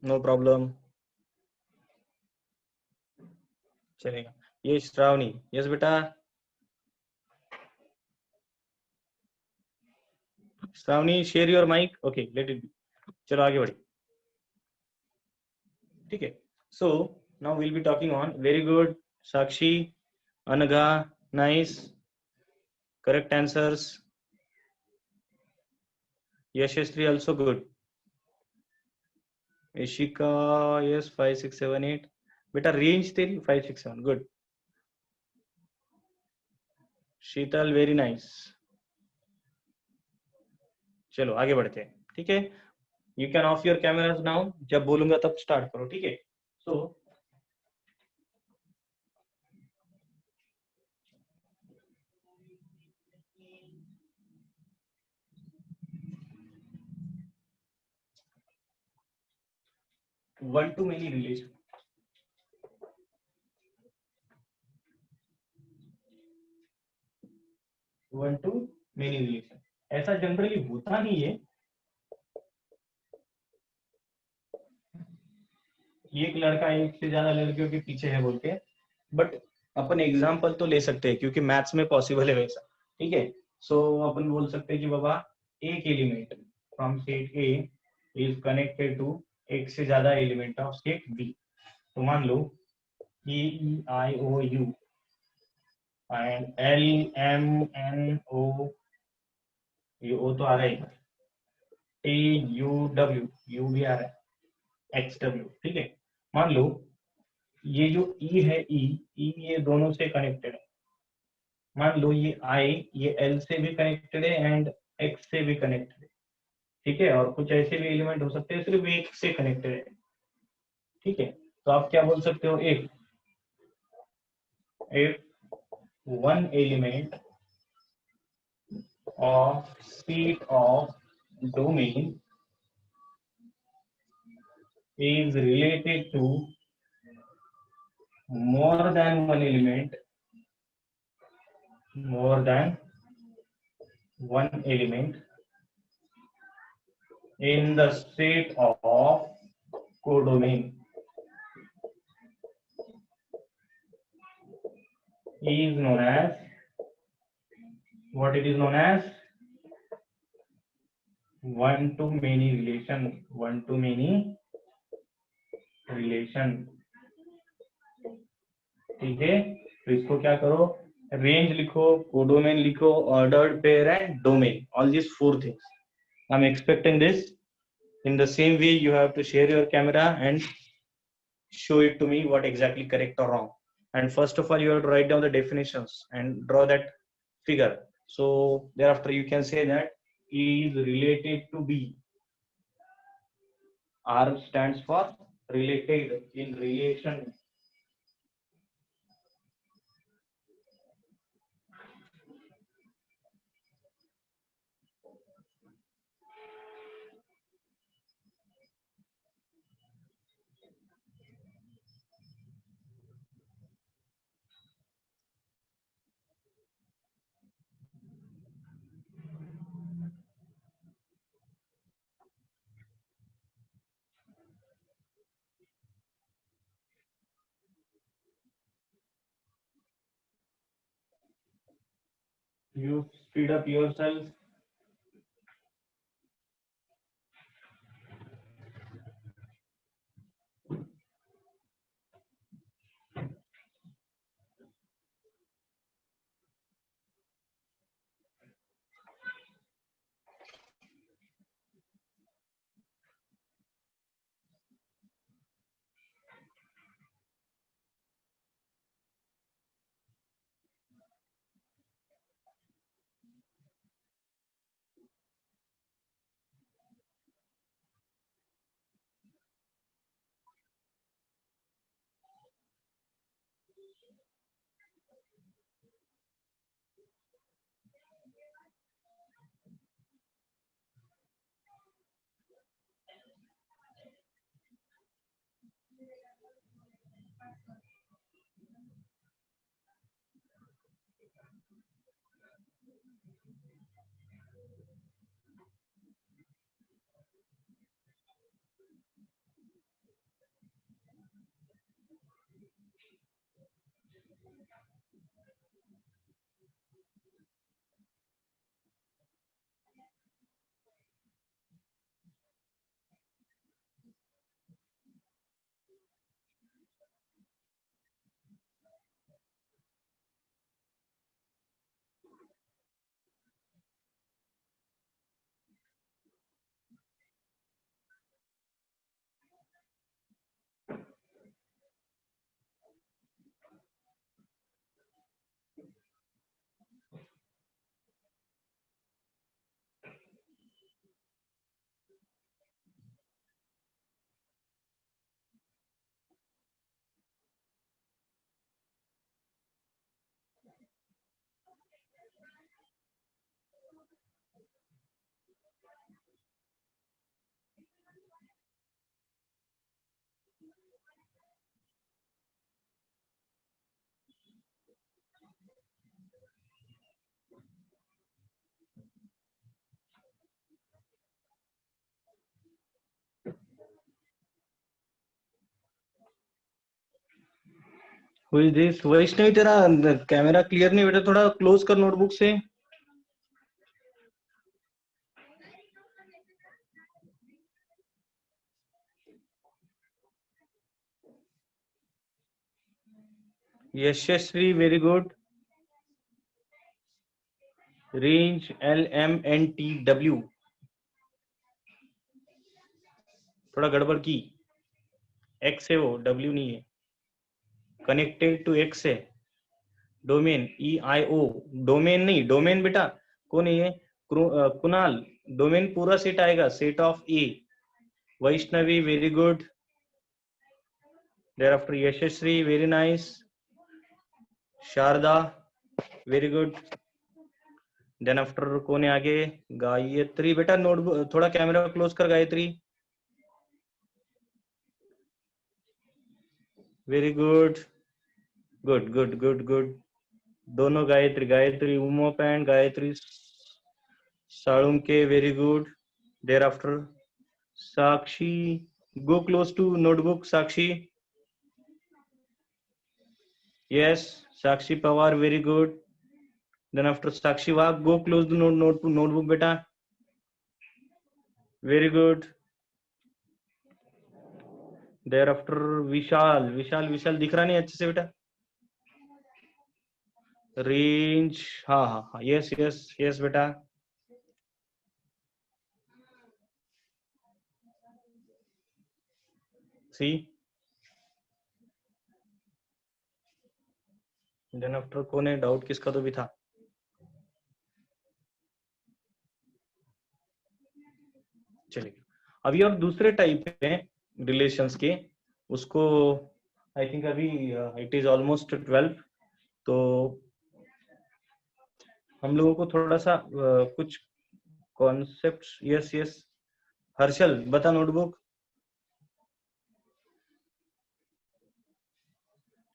no problem चलेगा. ये श्रावणी यस बेटा. Shravani share your mic. Okay let it be. चलो आगे बढ़े. ठीक है. So now will be talking on. Very good Sakshi Anagha nice correct answers. Yashasvi also good. Ishika yes 5 6 7 8 बेटा रेंज तेरी 5 6 7 गुड. शीतल वेरी नाइस. चलो आगे बढ़ते हैं. ठीक है. You can of your cameras now. जब बोलूंगा तब स्टार्ट करो. ठीक है. सो one to many relation. One to many relation. ऐसा जनरली होता नहीं है. एक लड़का एक से ज्यादा लड़कियों के पीछे है बोल के. बट अपन एग्जाम्पल तो ले सकते हैं क्योंकि मैथ्स में पॉसिबल है वैसा. ठीक है. सो अपन बोल सकते हैं कि बाबा एक element from set A is connected to एक से ज्यादा एलिमेंट ऑफ सेट बी. तो मान लो E E I O U and L M N O ये O तो आ रहा है. T U W U भी आ रहा है. X W. ठीक है. मान लो ये जो E है E ये दोनों से कनेक्टेड है. मान लो ये I ये L से भी कनेक्टेड है एंड X से भी कनेक्टेड है. ठीक है. और कुछ ऐसे भी एलिमेंट हो सकते हैं सिर्फ एक से कनेक्टेड है. ठीक है. तो आप क्या बोल सकते हो? if one element of set of domain is related to more than one element in the state of codomain is known as what it is known as one to many relation. ठीक है. तो इसको क्या करो? Range लिखो, codomain लिखो, ordered pair and domain. All this 4 things. I am expecting this In the same way, you have to share your camera and show it to me what exactly correct or wrong. And first of all, you have to write down the definitions and draw that figure. So thereafter you can say that A is related to B. R stands for related, in relation. You speed up yourself. Who is this? Vaishnavi, तेरा camera clear नहीं बेटा, थोड़ा close कर notebook से. Yashasri, very good. Range LMNTW. थोड़ा गड़बड़ की. X है वो, W नहीं है. कनेक्टेड टू X है. Domain EIO. डोमेन नहीं, डोमेन बेटा कौन है ये? कुणाल. डोमेन पूरा सेट आएगा, set of A. Vaishnavi, very good. Thereafter Yashasri, very nice. Sharda, very good. Then after कौन है आगे? गायत्री. बेटा नोटबुक थोड़ा कैमरा क्लोज कर Gayatri. Very good, good good good good. दोनों Gayatri, Gayatri Umop and Gayatri Salunkhe, very good. Thereafter Sakshi, go close to notebook. Sakshi, yes. Sakshi Pawar, very good. Then after Sakshi Wagh, go close the notebook beta. Very good. Thereafter Vishal. Vishal दिख रहा नहीं अच्छे से बेटा. Range, हाँ, yes बेटा. सी then after कौन है, डाउट किसका तो भी था। चलिए अभी और दूसरे टाइप है रिलेशंस के, उसको आई थिंक अभी इट इज ऑलमोस्ट 12, तो हम लोगों को थोड़ा सा कुछ कॉन्सेप्ट्स, यस यस हर्षल बता notebook,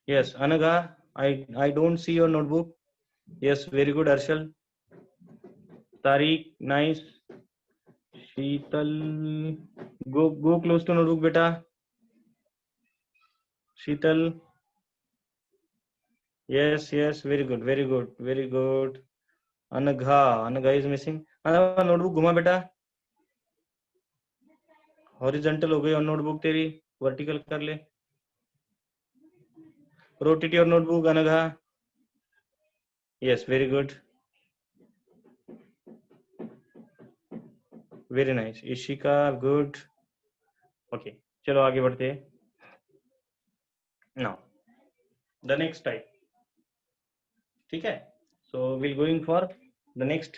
yes Anagha I don't see your notebook, yes very good Harshal, Tariq nice, Sheetal go close to notebook बेटा, Sheetal yes yes very good very good very good, Anagha is missing, Anagha notebook घुमा बेटा, हॉरिजॉन्टल हो गई और नोटबुक तेरी vertical कर ले, rotate your notebook Anagha, yes very good very nice, Ishika good, okay चलो आगे बढ़ते हैं। नाउ द नेक्स्ट टाइप, ठीक है, so will going for the next.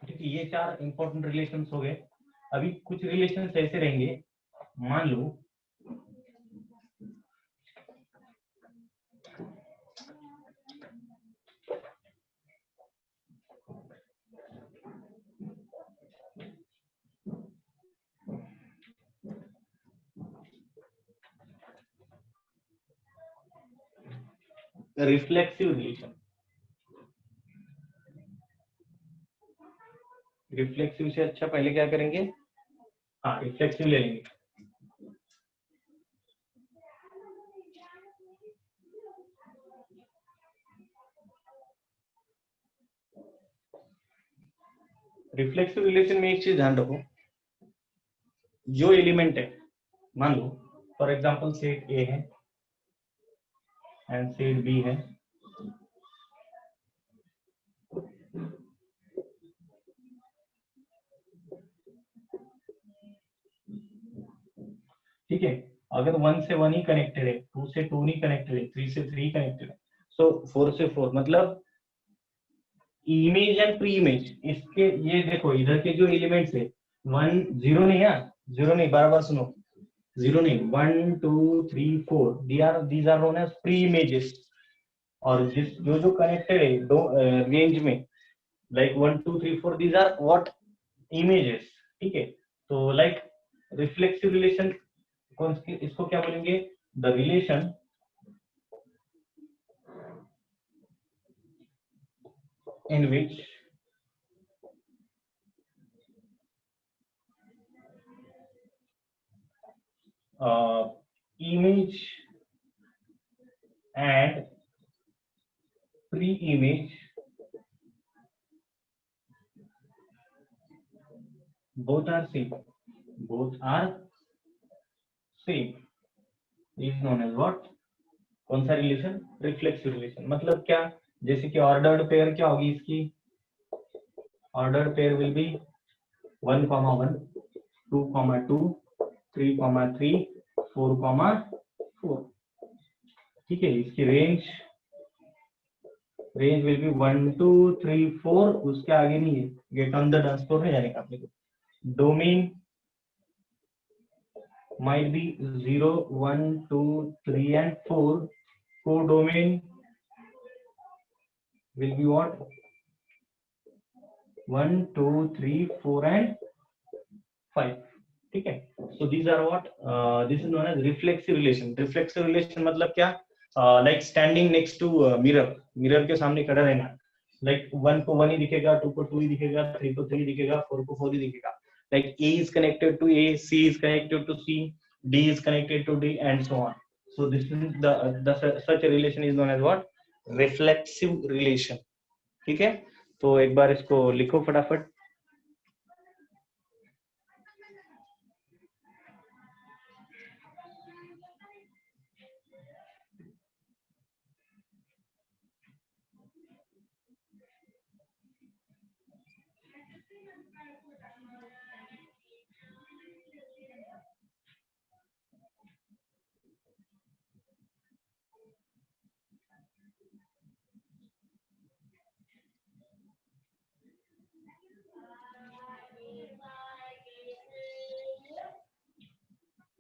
ठीक है, ये 4 इंपॉर्टेंट रिलेशंस हो गए। अभी कुछ रिलेशंस ऐसे रहेंगे, मान लो रिफ्लेक्सिव रिलेशन, रिफ्लेक्सिव से अच्छा पहले क्या करेंगे, हाँ रिफ्लेक्सिव ले लेंगे। रिफ्लेक्सिव रिलेशन में एक चीज ध्यान रखो, जो एलिमेंट है, मान लो फॉर एग्जांपल सेट ए है एंड सेट बी है, ठीक है, अगर 1 से 1 ही कनेक्टेड है, 2 से 2 नहीं कनेक्टेड है, 3 से 3 कनेक्टेड है, सो 4 से 4 मतलब इमेज एंड प्री इमेज, इसके ये देखो इधर के जो एलिमेंट्स है 1 0 नहीं है, 0 नहीं, बार बार सुनो, 0 नहीं, 1 2 3 4 these are known as preimages, और जिस जो जो कनेक्टेड है दो रेंज में like 1 2 3 4 these are what images, ठीक है, तो लाइक रिफ्लेक्सिव रिलेशन कौन, इसको क्या बोलेंगे, the relation in which image and pre-image both are same is known as what, कौन सा रिलेशन, रिफ्लेक्सिव रिलेशन। मतलब क्या, जैसे कि ऑर्डर्ड पेयर क्या होगी इसकी, ऑर्डर्ड पेयर विल बी 1, 1 2, 2 3, 3 4, 4, ठीक है, इसकी रेंज विल बी 1 2 3 4, उसके आगे नहीं है, get on the dance floor में जाने का अपने को। Domain might be 0 1 2 3 and 4, codomain will be what, 1 2 3 4 and 5, ठीक है, so these are what this is known as reflexive relation। reflexive relation मतलब क्या, like standing next to mirror के सामने खड़ा रहना, like 1 को 1 ही दिखेगा, 2 को 2 ही दिखेगा, 3 को 3 दिखेगा, 4 को 4 ही दिखेगा, like A is connected to A, C is connected to C, D is connected to D and so on, so this is the such a relation is known as what, reflexive relation, ठीक है, तो एक बार इसको लिखो फटाफट।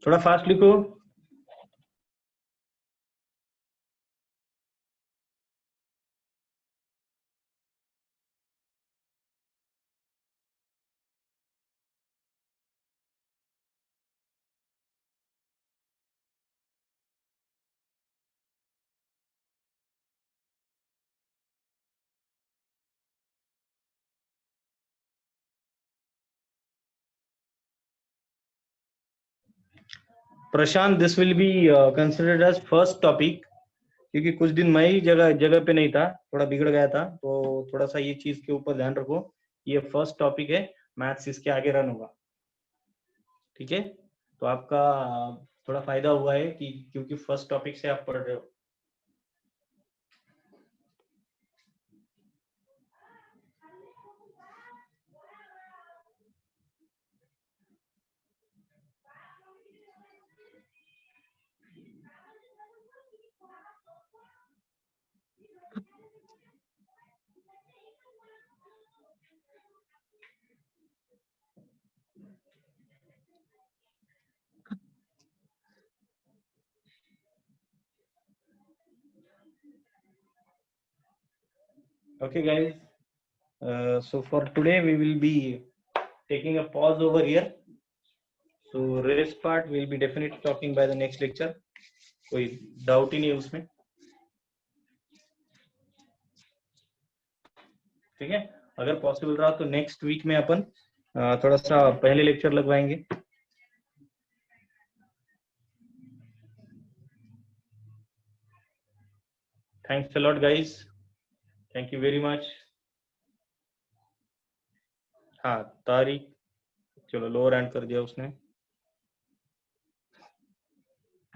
थोड़ा fast लिखो। Prashant, this will be considered as first topic, क्योंकि कुछ दिन मैं ही जगह पे नहीं था, थोड़ा बिगड़ गया था, तो थोड़ा सा ये चीज के ऊपर ध्यान रखो। ये फर्स्ट टॉपिक है, मैथ्स इसके आगे रन होगा, ठीक है? तो आपका थोड़ा फायदा हुआ है कि क्योंकि फर्स्ट टॉपिक से आप पढ़ रहे हो। Okay, guys. So for today, we will be taking a pause over here. So rest part we'll be definitely talking by the next lecture. कोई डाउट ही नहीं है उसमें, ठीक है? अगर पॉसिबल रहा तो नेक्स्ट वीक में अपन थोड़ा सा पहले लेक्चर लगवाएंगे। Thanks a lot guys, thank you very much. हाँ, तारीख चलो लोअर एंड कर दिया उसने।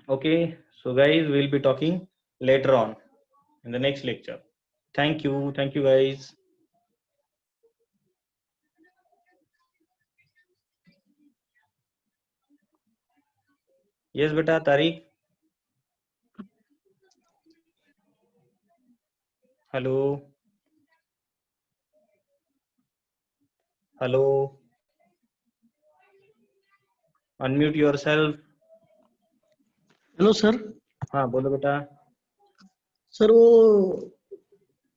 Okay, so guys, we'll be talking later on in the next lecture. Thank you guys. Yes beta, तारीख। Hello hello, unmute yourself. Hello sir. हाँ बोलो बेटा। सर वो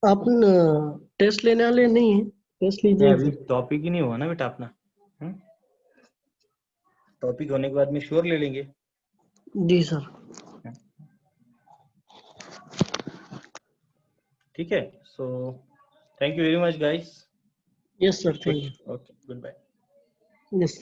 आप टेस्ट लेने वाले नहीं है? टेस्ट नहीं, लीजिए अभी सर। टॉपिक ही नहीं हुआ ना बेटा अपना। टॉपिक होने के बाद में श्योर ले लेंगे। जी सर। ठीक है, so thank you very much guys. Yes sir, thank you. Okay, goodbye. Yes.